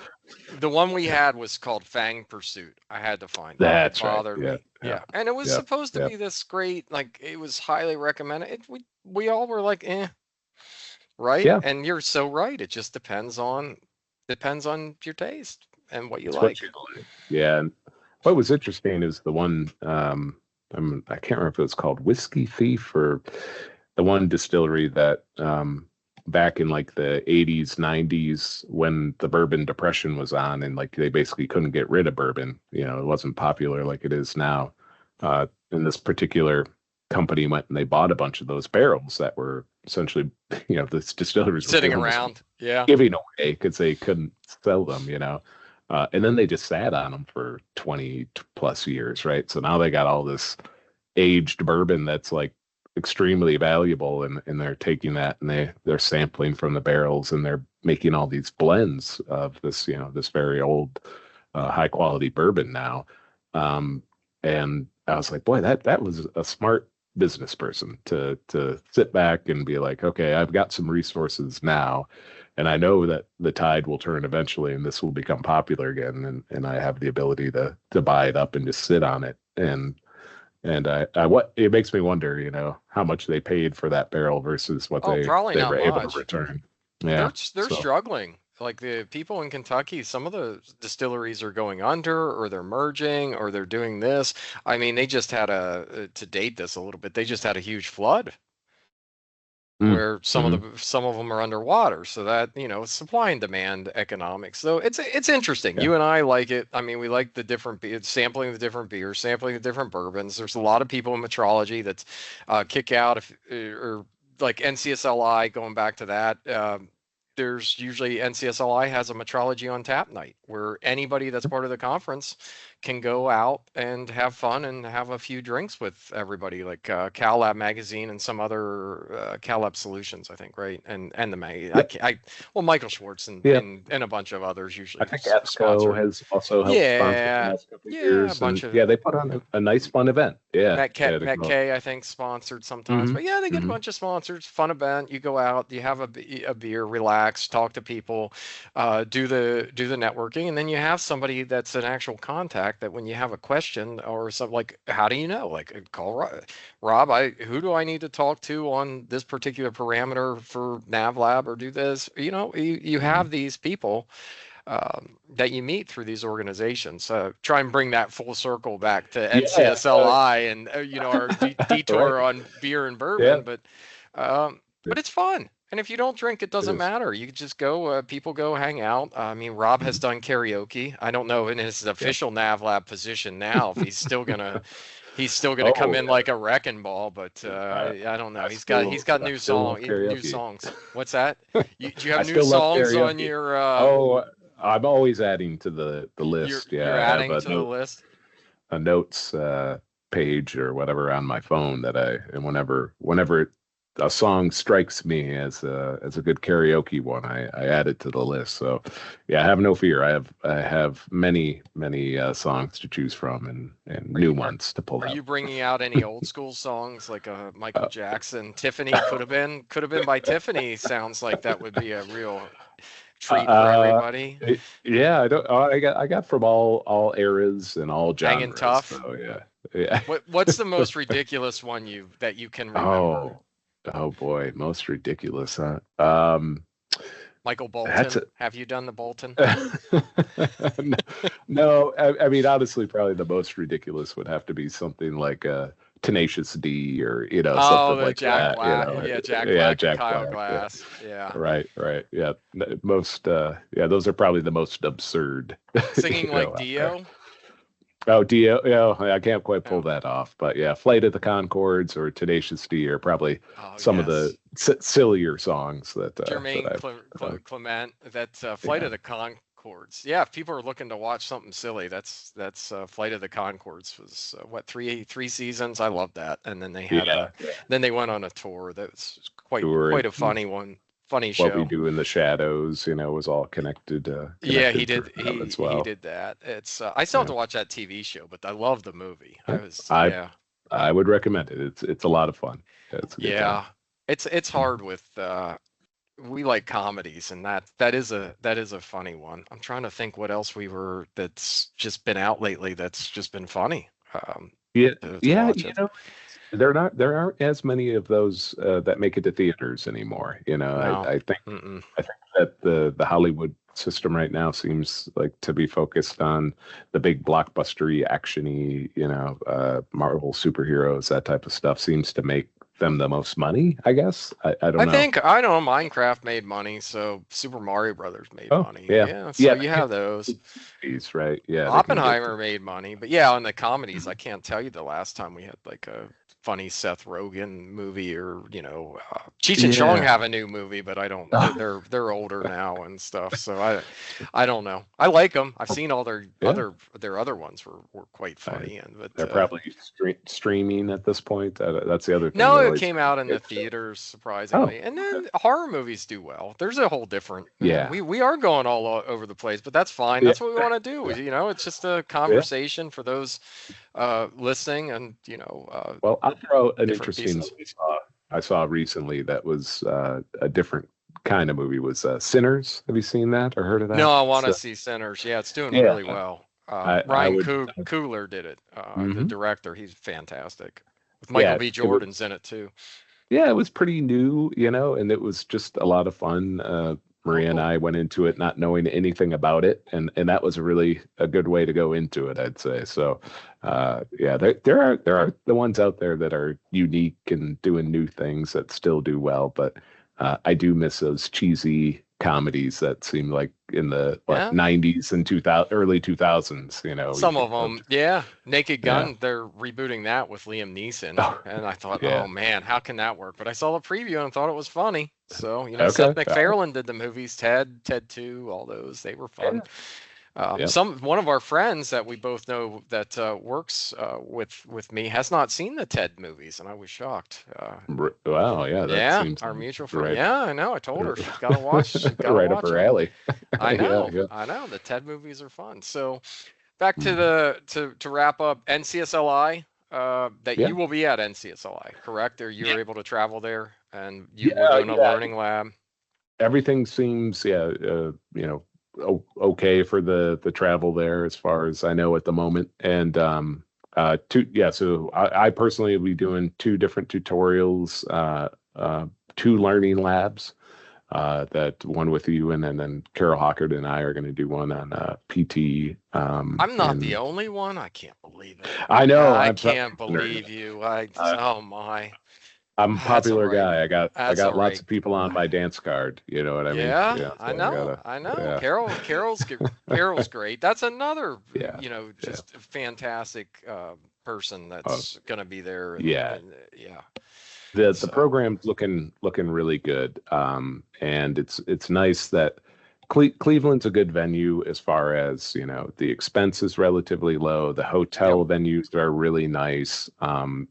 The one we had was called Fang Pursuit. I had to find it. It that's right. bothered Yeah, me. yeah, Yeah. And it was yeah, supposed to yeah, be this great, like it was highly recommended. We all were like, right? yeah. And you're so right. It just depends on your taste and what you It's what like. you like. Yeah. And what was interesting is the one, I can't remember if it was called Whiskey Thief or the one distillery that back in like the 80s, 90s when the bourbon depression was on and like they basically couldn't get rid of bourbon. It wasn't popular like it is now. And this particular company went and they bought a bunch of those barrels that were essentially, the distilleries were Sitting almost around. Yeah. giving away because they couldn't sell them. And then they just sat on them for 20 plus years, right? So now they got all this aged bourbon that's like extremely valuable, and they're taking that and they're sampling from the barrels and they're making all these blends of this, this very old, high quality bourbon now. And I was like, boy, that was a smart business person to sit back and be like, okay, I've got some resources now, and I know that the tide will turn eventually, and this will become popular again, and I have the ability to buy it up and just sit on it. And I what it makes me wonder, how much they paid for that barrel versus what Oh, probably they not were able to much. return. They're Yeah. they're So struggling. Like the people in Kentucky, some of the distilleries are going under, or they're merging, or they're doing this. I mean, they just had to date this a little bit. They just had a huge flood mm, where hmm some of them are underwater. So that, supply and demand economics. So it's interesting. yeah. You and I like it. I mean, we like the different sampling the different beers, sampling the different bourbons. There's a lot of people in metrology that's kick out if or like NCSLI going back to that. There's usually NCSLI has a metrology on tap night where anybody that's part of the conference can go out and have fun and have a few drinks with everybody, like Cal Lab Magazine and some other Cal Lab Solutions, I think, right? And the mag, Yep. well, Michael Schwartz and, Yeah. and a bunch of others I usually think EBSCO sponsor. has also helped sponsor the Yeah, last couple of yeah, a years, bunch and of yeah, they put on a nice fun event. Yeah, yeah, to Met go. K, I think, sponsored sometimes. Hmm But yeah, they get a hmm bunch of sponsors. Fun event. You go out, you have a beer, relax, talk to people, do the networking, and then you have somebody that's an actual contact that when you have a question or something like, how do you know? Like, call Rob. Who do I need to talk to on this particular parameter for NavLab or do this? You hmm have these people that you meet through these organizations. Try and bring that full circle back to Yeah. NCSLI and our Right. detour on beer and Yeah. bourbon, but it's fun. And if you don't drink, it It doesn't is. matter. You just go. People go hang out. I mean, Rob has Mhm. done karaoke. I don't know in his Yeah. official NavLab position now if he's still gonna come Oh in yeah. like a wrecking ball. But I I don't know. I He's still got I still love new karaoke. songs. What's that? Do you have I new still love songs on karaoke. Oh, I'm always adding to the list. you're Yeah, I have adding to the list? a notes page or whatever on my phone that and whenever a song strikes me as a good karaoke one, I add it to the list. So yeah, have no fear. I have many songs to choose from and Are you new are, ones to pull are out. you bringing out any old school songs like Michael Uh, Jackson? Tiffany could have been by Tiffany. Sounds like that would be a real treat for uh, everybody. yeah, I don't. I got from all eras and all Hanging genres. tough. So yeah, yeah. What's the most ridiculous one that you can remember? Oh, oh boy, most ridiculous, huh? Michael That's Bolton. it. Have you done the Bolton? No, no, I mean honestly, probably the most ridiculous would have to be something like Tenacious D or Oh, something the like Jack that. Black. Yeah, Jack Yeah, Black and Jack Kyle Black. Yeah, Glass. Yeah. right, right. Yeah, most. Yeah, those are probably the most absurd. Singing like Out there. Dio. Oh, Dio, yeah, I can't quite pull Oh, that off, but yeah, Flight of the Concords or Tenacious D are probably oh some of the yes. sillier songs that Jermaine I've done. Clement, that Flight Yeah, of the Concords. Yeah, if people are looking to watch something silly, that's Flight of the Concords was what three seasons. I love that. And then yeah, yeah. then they went on a tour. That was Tour quite a and funny one, funny What We show. Do in the Shadows, was all Yeah, connected through them as he well. did that. It's I still have Yeah, to watch that TV show, but I love the movie. I yeah. was I yeah. I would recommend it. It's a lot of fun. Yeah, it's a good time. Yeah. It's hard with we like comedies, and that is a funny one. I'm trying to think what else that's just been out lately that's just been funny Yeah, to yeah. watch it. There aren't as many of those that make it to theaters anymore. No. Mm-mm. I think that the Hollywood system right now seems like to be focused on the big blockbustery, actiony, Marvel superheroes, that type of stuff seems to make them the most money, I guess. I don't I know. think I know Minecraft made money, so Super Mario Brothers made Oh, money. yeah. Yeah, so Yeah, you they have those. get fees, right? Yeah, they can get Oppenheimer made money, but yeah, on the comedies, I can't tell you the last time we had like a funny Seth Rogen movie or Cheech and Chong yeah. have a new movie, but I don't. They're older now and stuff, so I don't know. I like them. I've seen all Yeah. their other ones were quite I, funny, and they're but probably streaming at this point. That's the other thing no, that it always came out in the gets. theaters Oh, surprisingly, and okay. then horror movies do well. There's a whole different. Yeah. We are going over the place, but that's fine. Yeah. That's what we want to do. Yeah. It's just a Yeah. conversation for those listening, and Well, I'll throw an different interesting pieces. movie I saw recently that was a different kind of movie was Sinners. Have you seen that or heard of No, that? I want It's, to see Sinners. Yeah, it's doing yeah, really well. I Ryan would. Coogler did it. The Hmm. director, he's fantastic. With Michael Yeah, B. it was. Jordan's in it too. Yeah, it was pretty new, and it was just a lot of fun. Oh, Maria and cool. I went into it not knowing anything about it, and that was really a good way to go into it, I'd say. So, yeah, there are the ones out there that are unique and doing new things that still do well, but I do miss those cheesy comedies that seem like in the what Yeah. 90s and 2000 early 2000s, Some of them, yeah. Naked yeah. Gun, they're rebooting that with Liam Neeson, Oh, and I thought, yeah. oh man, how can that work? But I saw the preview and thought it was funny. So, Seth Okay. MacFarlane did the movies, Ted 2, all those, they were fun. Yeah. Yeah. One of our friends that we both know that works with me has not seen the Ted movies, and I was shocked. Wow. Yeah. That Yeah, seems our mutual friend. right. Yeah, I know. I told her she's got to watch. She's got to Right up watch her them. alley. I Yeah, know. yeah. I know. The Ted movies are fun. So back to Mhm. to wrap up NCSLI. That Yeah, you will be at NCSLI, correct? Or yeah, you're able to travel there, and you were yeah, doing a yeah. learning lab. Everything seems, yeah, okay for the travel there as far as I know at the moment. And yeah, so I personally will be doing two different tutorials, two learning labs. That one with you, and then Carol Hockert and I are going to do one on PT. I'm not the And only one. I can't believe it. I know I I'm probably can't wondering. believe you. Uh, Oh my. I'm a That's all popular right. guy. I That's all got lots right. of people on my dance card. You know what I mean? Yeah, Yeah. I So I know. gotta. I know. Yeah. Carol's great. That's another, Yeah. Yeah. just fantastic person Uh, that's gonna be there, and yeah. yeah. The So program's looking really good. And it's nice that Cleveland's a good venue as far as, the expense is relatively low. The yep. hotel venues are really nice.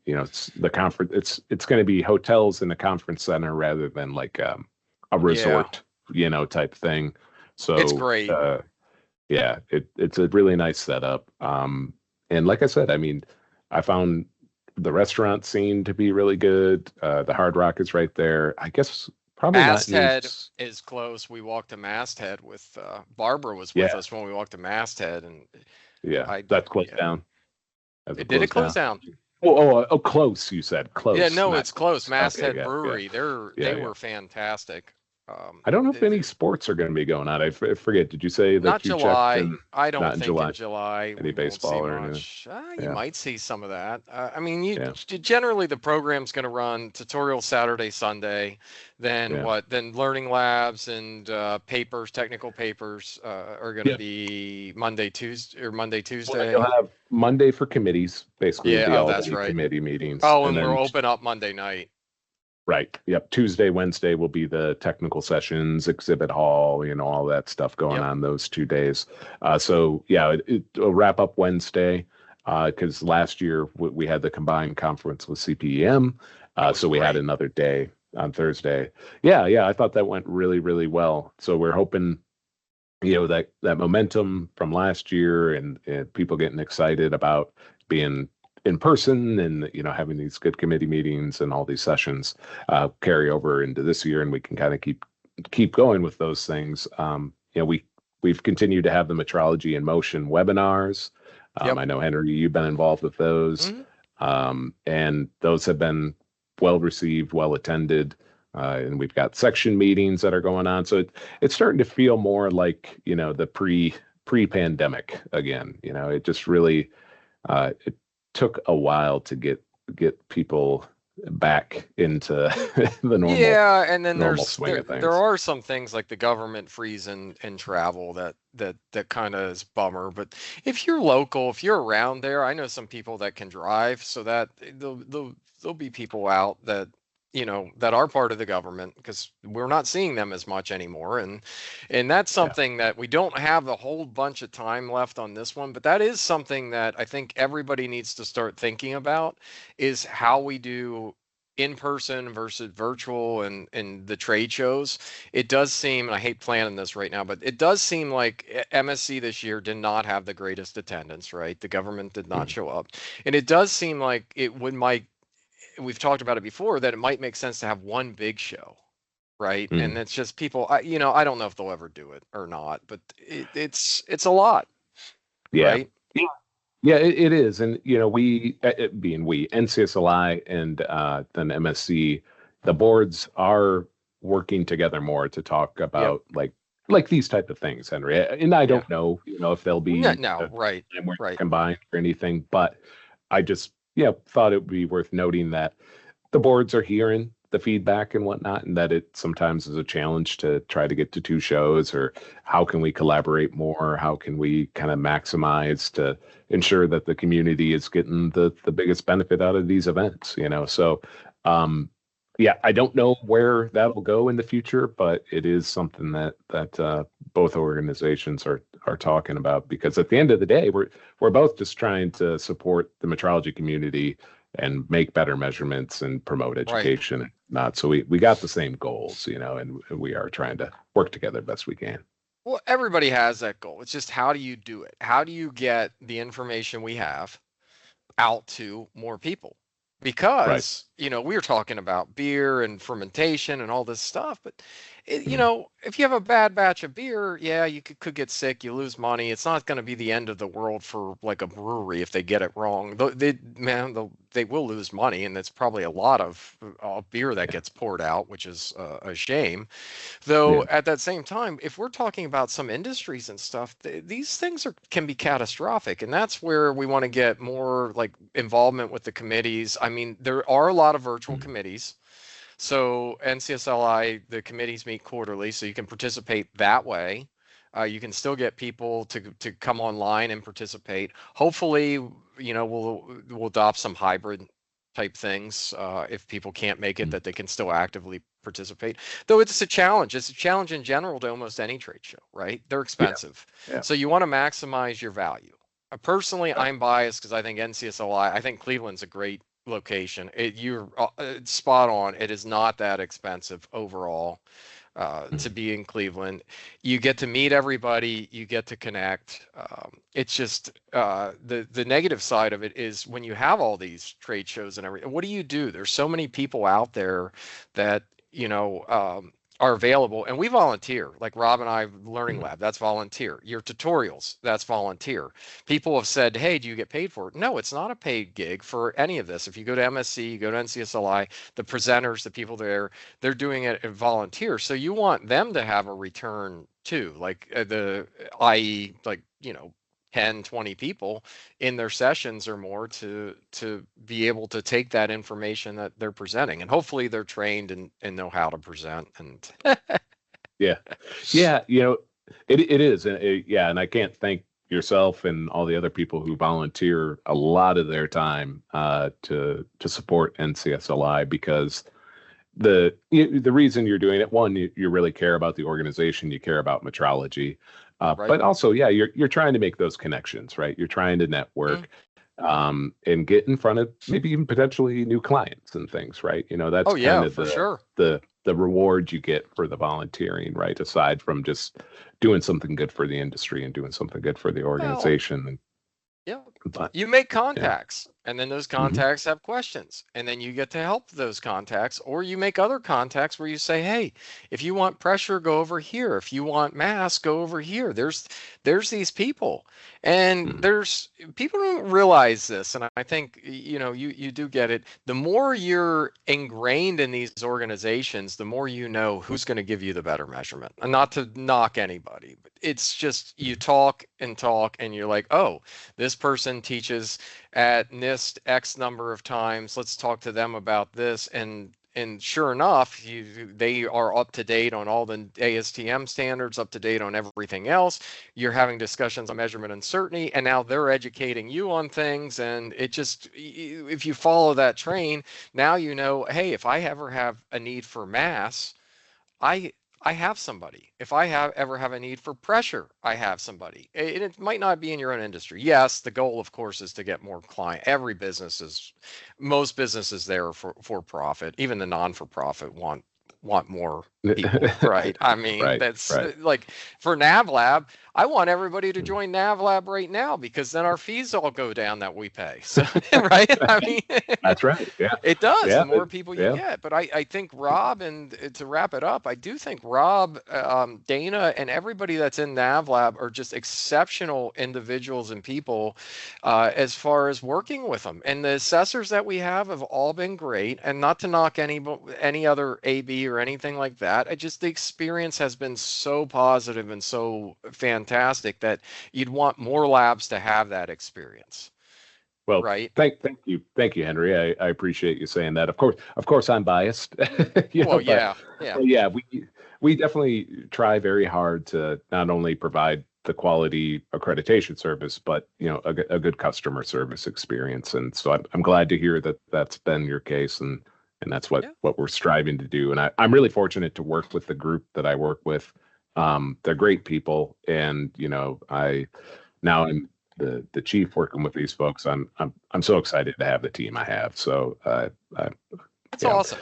It's the conference. It's going to be hotels in a conference center rather than like a Yeah, resort, type thing. it's So great. yeah, it's a really nice setup. And like I said, I mean, I found the restaurant scene to be really good. The Hard Rock is right there. I guess probably not Masthead news. is close. We walked to Masthead with Barbara was with Yeah, us when we walked to Masthead, and yeah, I that's closed yeah. down. Has it Did it closed close down? down? Oh, close. You said Yeah, close, no, not it's close. close. Okay, Masthead yeah, yeah, Brewery. They yeah, yeah. were fantastic. I don't know if any They're sports are going to be going on. I forget. Did you say not that you checked July. and I don't not in think in July? July Any we won't see baseball or anything? much. You Yeah, might see some of that. I mean, you yeah, generally the program's going to run tutorial Saturday, Sunday, then yeah, what? Then learning labs and papers, technical papers are going to yeah. be Monday, Tuesday, or Monday, Well, then you'll Tuesday. have Monday for committees. Basically, will Yeah, be oh, all that's day right. committee meetings, Oh, and and we're then open up Monday night. right. Yep. Tuesday, Wednesday will be the technical sessions, exhibit hall, all that stuff going Yep. on those 2 days. So yeah, it'll wrap up Wednesday because last year we had the combined conference with CPEM. It was So we had great. another day on Thursday. Yeah, yeah. I thought that went really, really well. So we're hoping, that momentum from last year and people getting excited about being in person and having these good committee meetings and all these sessions carry over into this year, and we can kind of keep going with those things. We've continued to have the Metrology in Motion webinars. Yep. I know, Henry, you've been involved with those, Hmm. and those have been well received, well attended. And we've got section meetings that are going on. So it's starting to feel more like, the pre-pandemic again. It just really it took a while to get people back into the Yeah, and then normal there's swing of there things. are some things like the government freeze and travel that kind of is bummer. But if you're local, if you're around there, I know some people that can drive, so that there'll be people out that that are part of the government because we're not seeing them as much anymore, and that's Yeah. something that we don't have a whole bunch of time left on this one, but that is something that I think everybody needs to start thinking about is how we do in person versus virtual and the trade shows. It does seem, and I hate planning this right now, but it does seem like MSC this year did not have the greatest attendance, right? The government did not Mm, show up. And it does seem like it would might we've talked about it before that it might make sense to have one big show, right? And mm. it's just people, I don't know if they'll ever do it or not, but it's a lot, Yeah. right? Yeah, it is. And, we, it being we, NCSLI and then MSC, the boards are working together more to talk Yep. about like these type of things, Henry. And I Yeah. don't know, if there'll No, be no, a right. time where they're Right. combined or anything, but I just, yeah, thought it would be worth noting that the boards are hearing the feedback and whatnot, and that it sometimes is a challenge to try to get to two shows, or how can we collaborate more? How can we kind of maximize to ensure that the community is getting the biggest benefit out of these events? So, um, yeah, I don't know where that'll go in the future, but it is something that both organizations are talking about, because at the end of the day, we're both just trying to support the metrology community and make better measurements and promote Right. education and not. So we got the same goals, and we are trying to work together best we can. Well, everybody has that goal. It's just how do you do it? How do you get the information we have out to more people? Right. Because, we were talking about beer and fermentation and all this stuff, but Mm. if you have a bad batch of beer, yeah, you could get sick, you lose money. It's not going to be the end of the world for like a brewery if they get it wrong. They will lose money, and it's probably a lot of beer that Yeah. gets poured out, which is a shame. Yeah. Though at that same time, if we're talking about some industries and stuff, these things can be catastrophic, and that's where we want to get more like involvement with the committees. I mean, there are a lot of virtual Mm. committees. So NCSLI, the committees meet quarterly, so you can participate that way. You can still get people to come online and participate. Hopefully, we'll adopt some hybrid type things if people can't make it, Mm. that they can still actively participate. Though it's a challenge. It's a challenge in general to almost any trade show, right? They're Yeah. expensive, Yeah. so you want to maximize your value. Personally, Right. I'm biased because I think NCSLI, I think Cleveland's a great location. You're it's spot on. It is not that expensive overall to Mm. be in Cleveland. You get to meet everybody. You get to connect. It's just the negative side of it is when you have all these trade shows and everything. What do you do? There's so many people out there that are available, and we volunteer. Like Rob and I, Learning Mm. Lab, that's volunteer. Your tutorials, that's volunteer. People have said, hey, do you get paid for it? No, it's not a paid gig for any of this. If you go to MSC, you go to NCSLI, the presenters, the people there, they're doing it at volunteer. So you want them to have a return too, like i.e., like, 10, 20 people in their sessions or more to be able to take that information that they're presenting. And hopefully they're trained and know how to present. And Yeah. Yeah. It is. And yeah. And I can't thank yourself and all the other people who volunteer a lot of their time to support NCSLI, because the reason you're doing it, one, you really care about the organization, you care about metrology, right. but also, yeah, you're trying to make those connections, right? You're trying to Mm. network, and get in front of maybe even potentially new clients and things, right? That's Oh kind yeah, of for the sure. the the reward you get for the volunteering, right? Aside from just doing something good for the industry and doing something good for the Well, organization. yeah. But You make yeah. contacts, and then those Hmm. contacts have questions, and then you get to help those contacts, or you make other contacts where you say, "Hey, if you want pressure, go over here. If you want mass, go over here." There's these people, and Hmm. there's people don't realize this, and I think you do get it. The more you're ingrained in these organizations, the more you know who's going to give you the better measurement. And not to knock anybody, but it's just you talk and talk, and you're like, "Oh, this person teaches at missed X number of times. Let's talk to them about this. And sure enough, they are up to date on all the ASTM standards, up to date on everything else. You're having discussions on measurement uncertainty, and now they're educating you on things. And it just, if you follow that train, now you know, hey, if I ever have a need for mass, I I have somebody. If I ever have a need for pressure, I have somebody. It might not be in your own industry. Yes, the goal, of course, is to get more client. Every business is, most businesses there are for profit. Even the non for profit want more people, right? I mean, Right, that's right. like for NavLab, I want everybody to join NavLab right now because then our fees all go down that we pay. So, right? I mean, That's right. Yeah. it does. Yeah. The more people you Yeah. get. But I think Rob, and to wrap it up, I do think Rob, Dana, and everybody that's in NavLab are just exceptional individuals and people as far as working with them. And the assessors that we have all been great. And not to knock any other AB or anything like that. I just, the experience has been so positive and so fantastic that you'd want more labs to have that experience, Well, right? thank you, Henry. I appreciate you saying that. Of course, I'm biased, Well, but yeah, yeah. yeah, we definitely try very hard to not only provide the quality accreditation service, but a good customer service experience. And so I'm glad to hear that that's been your case, and that's Yeah. what we're striving to do. And I'm really fortunate to work with the group that I work with. They're great people, and I now I'm the chief working with these folks. I'm so excited to have the team I have. So That's yeah, awesome.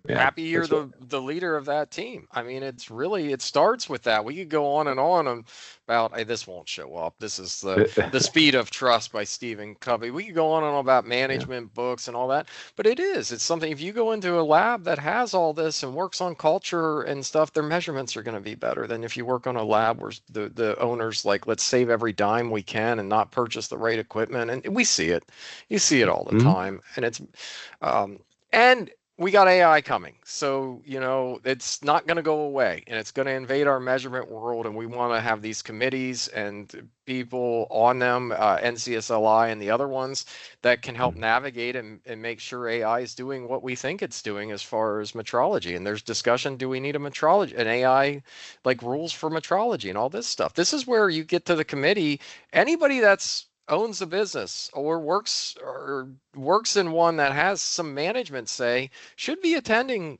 yeah, Happy you're that's what. the leader of that team. I mean, it's really, it starts with that. We could go on about, hey, this won't show up. This is the Speed of Trust by Stephen Covey. We could go on and on about Yeah. management books and all that, but it's something. If you go into a lab that has all this and works on culture and stuff, their measurements are going to be better than if you work on a lab where the owner's like, let's save every dime we can and not purchase the right equipment. And we see it. You see it all the Mhm. time, and um, and we got AI coming. So, it's not going to go away and it's going to invade our measurement world. And we want to have these committees and people on them, NCSLI and the other ones that can help navigate and make sure AI is doing what we think it's doing as far as metrology. And there's discussion, do we need an AI, like rules for metrology and all this stuff? This is where you get to the committee. Anybody that's owns a business or works in one that has some management say should be attending,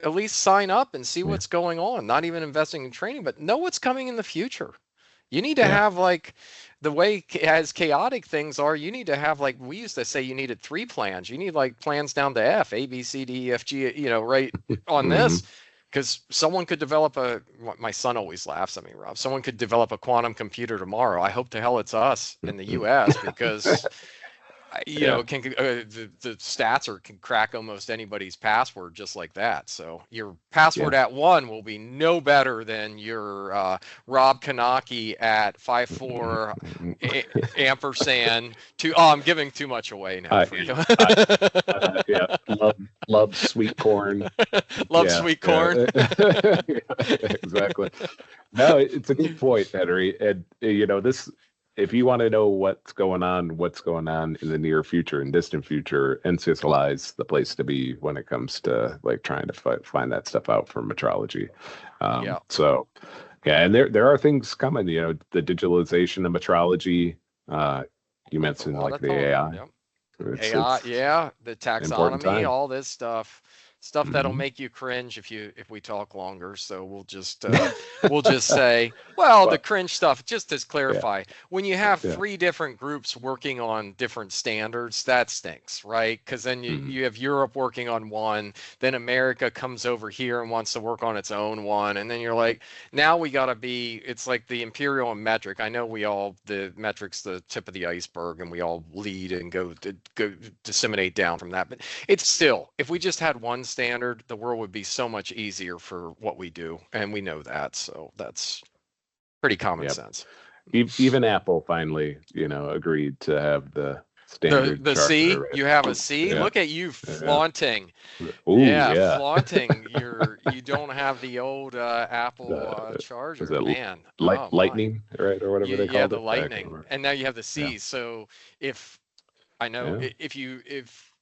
at least sign up and see Yeah. what's going on, not even investing in training, but know what's coming in the future. You need to Yeah. have, like, the way as chaotic things are, you need to have, like, we used to say you needed three plans. You need like plans down to F, A, B, C, D, E, F, G, right on Hmm. this. Because someone could develop my son always laughs at me, Rob. Someone could develop a quantum computer tomorrow. I hope to hell it's us in the US because Yeah. can the stats can crack almost anybody's password just like that. So your Yeah. password at one will be no better than your Rob Kanaki at 54 ampersand two. Oh, I'm giving too much away now for Yeah. you. Yeah. Love sweet corn. Love Yeah. sweet corn. Yeah. Exactly. No, it's a good point, Henry. And this, if you want to know what's going on in the near future and distant future, NCSLI is the place to be when it comes to like trying to find that stuff out for metrology. Yeah. So yeah, and there are things coming. The digitalization of metrology. Uh, you There's a mentioned lot like of the talk. AI. Yeah. AI, It's yeah, the important taxonomy, time. all this stuff that'll Hmm. make you cringe if we talk longer. So we'll just say, well, the Well, cringe stuff, just to yeah, clarify, when you have yeah. three different groups working on different standards, that stinks, right? Because then you, Mhm. you have Europe working on one, then America comes over here and wants to work on its own one, and then you're like, now we got to be, it's like the imperial and metric. I know the metric's the tip of the iceberg and we all lead and go disseminate down from that, but it's still, if we just had one standard, the world would be so much easier for what we do, and we know that. So that's pretty common Yep. sense. Even Apple finally, agreed to have the the standard the C, charter, you have a right? C. Yeah, Look at you yeah. flaunting. Ooh, Yeah, yeah. flaunting you don't have the old Apple The was charger, it man. Oh my. lightning, right, or whatever they Yeah, called the it? I can't lightning, remember. and now you have the Yeah. C. So if I know Yeah. if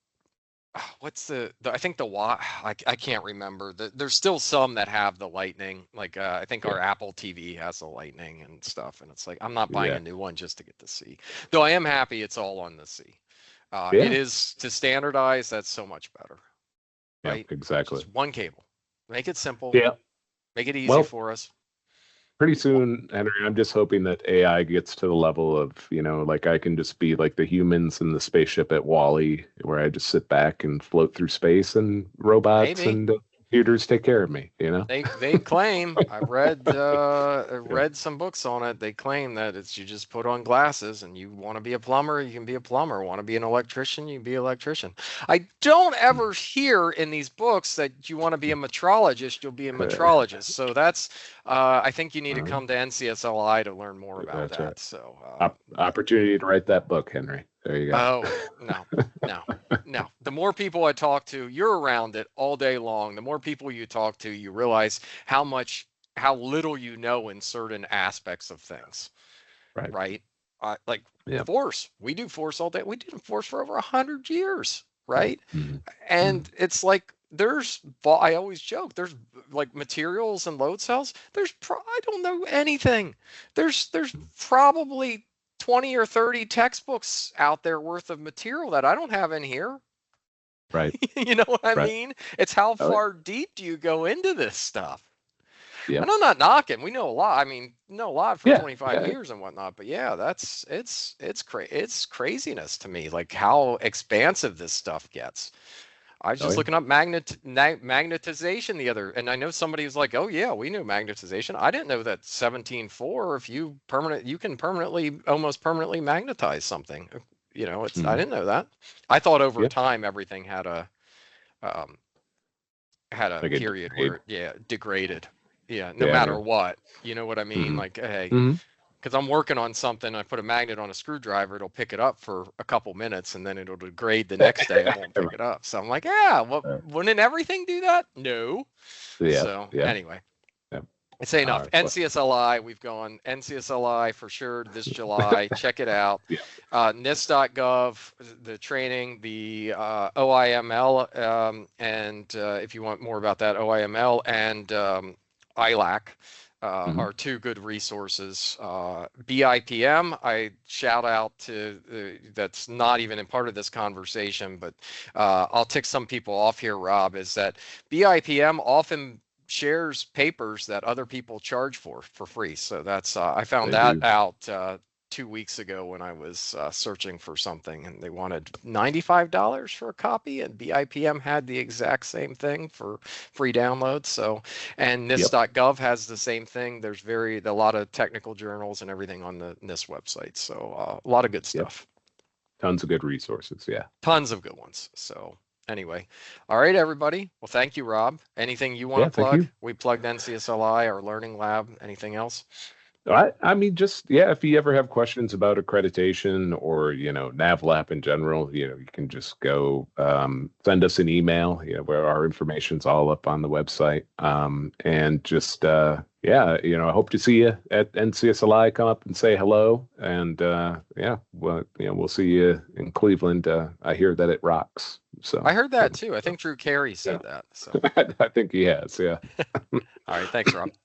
what's the I think the I can't remember. There's still some that have the lightning. Like I think Yeah. our Apple TV has the lightning and stuff, and it's like I'm not buying Yeah. a new one just to get the C. Though I am happy it's all on the C. It Yeah. is to standardize. That's so much better, Yeah. right? Exactly. Just one cable. Make it simple. Yeah. Make it easy Well, for us. pretty Wha- soon, Henry, I'm just hoping that AI gets to the level of, like I can just be like the humans in the spaceship at Wall-E, where I just sit back and float through space and robots Maybe. and computers take care of me, you know? They claim I Yeah. read some books on it. They claim that it's you just put on glasses and you want to be a plumber, you can be a plumber. Want to be an electrician, you can be an electrician. I don't ever hear in these books that you want to be a metrologist, you'll be a metrologist. So that's I think you need to Uh, come to NCSLI to learn more about that's right. that. So Opportunity to write that book, Henry. There you go. oh, no, no, no. The more people I talk to, you're around it all day long. The more people you talk to, you realize how little you know in certain aspects of things, Right. right? Like Yeah. force, we do force all day. We did force for over 100 years, right? Mhm. Mhm. And it's like I always joke, there's like materials and load cells. I don't know anything. There's probably 20 or 30 textbooks out there worth of material that I don't have in here. Right. You know what I Right. mean? It's how Oh, far deep do you go into this stuff? yep. And I'm not knocking. We know a lot. I mean, know a lot for Yeah. 25 Yeah. years and whatnot. But yeah, it's craziness to me, like how expansive this stuff gets. I was Oh, just yeah. looking up magnetization the other, and I know somebody was like, "Oh yeah, we knew magnetization." I didn't know that 17.4. If you can almost permanently magnetize something. I Mhm. didn't know that. I thought over Yeah. time everything um, had a Like a period where degrade. it, yeah, degraded. Yeah, no Yeah. matter Yeah. what. You know what I mean? Hmm. Like, hey, Hmm. because I'm working on something, I put a magnet on a screwdriver, it'll pick it up for a couple minutes and then it'll degrade the next day. It won't pick it up. So I'm like, yeah, well, Right. wouldn't everything do that? No. Yeah. So Yeah. anyway, Yeah. I say All enough. right. Well, NCSLI, we've gone NCSLI for sure this July. Check it out. yeah. NIST.gov, the training, the OIML, and if you want more about that, OIML and ILAC Hmm. are two good resources. BIPM, I shout out to that's not even a part of this conversation, but I'll tick some people off here, Rob, is that BIPM often shares papers that other people charge for free. So that's I found They that do. out 2 weeks ago when I was searching for something, and they wanted $95 for a copy, and BIPM had the exact same thing for free download. So, and Yep. NIST.gov has the same thing. There's a lot of technical journals and everything on the NIST website. So a lot of good Yep. stuff, Tons of good resources. Yeah. tons of good ones. So anyway, all right, everybody. Well, thank you, Rob. Anything you want Yeah. to Thank plug? you. We plugged NCSLI, our learning lab. Anything else? I mean, just yeah. If you ever have questions about accreditation or NavLab in general, you can just go send us an email. Where our information's all up on the website. And just yeah, I hope to see you at NCSLI. Come up and say hello. And yeah, well, we'll see you in Cleveland. I hear that it rocks. I So heard that too. I think Drew Carey yeah, said that. So, I think he has. Yeah. all right. Thanks, Rob.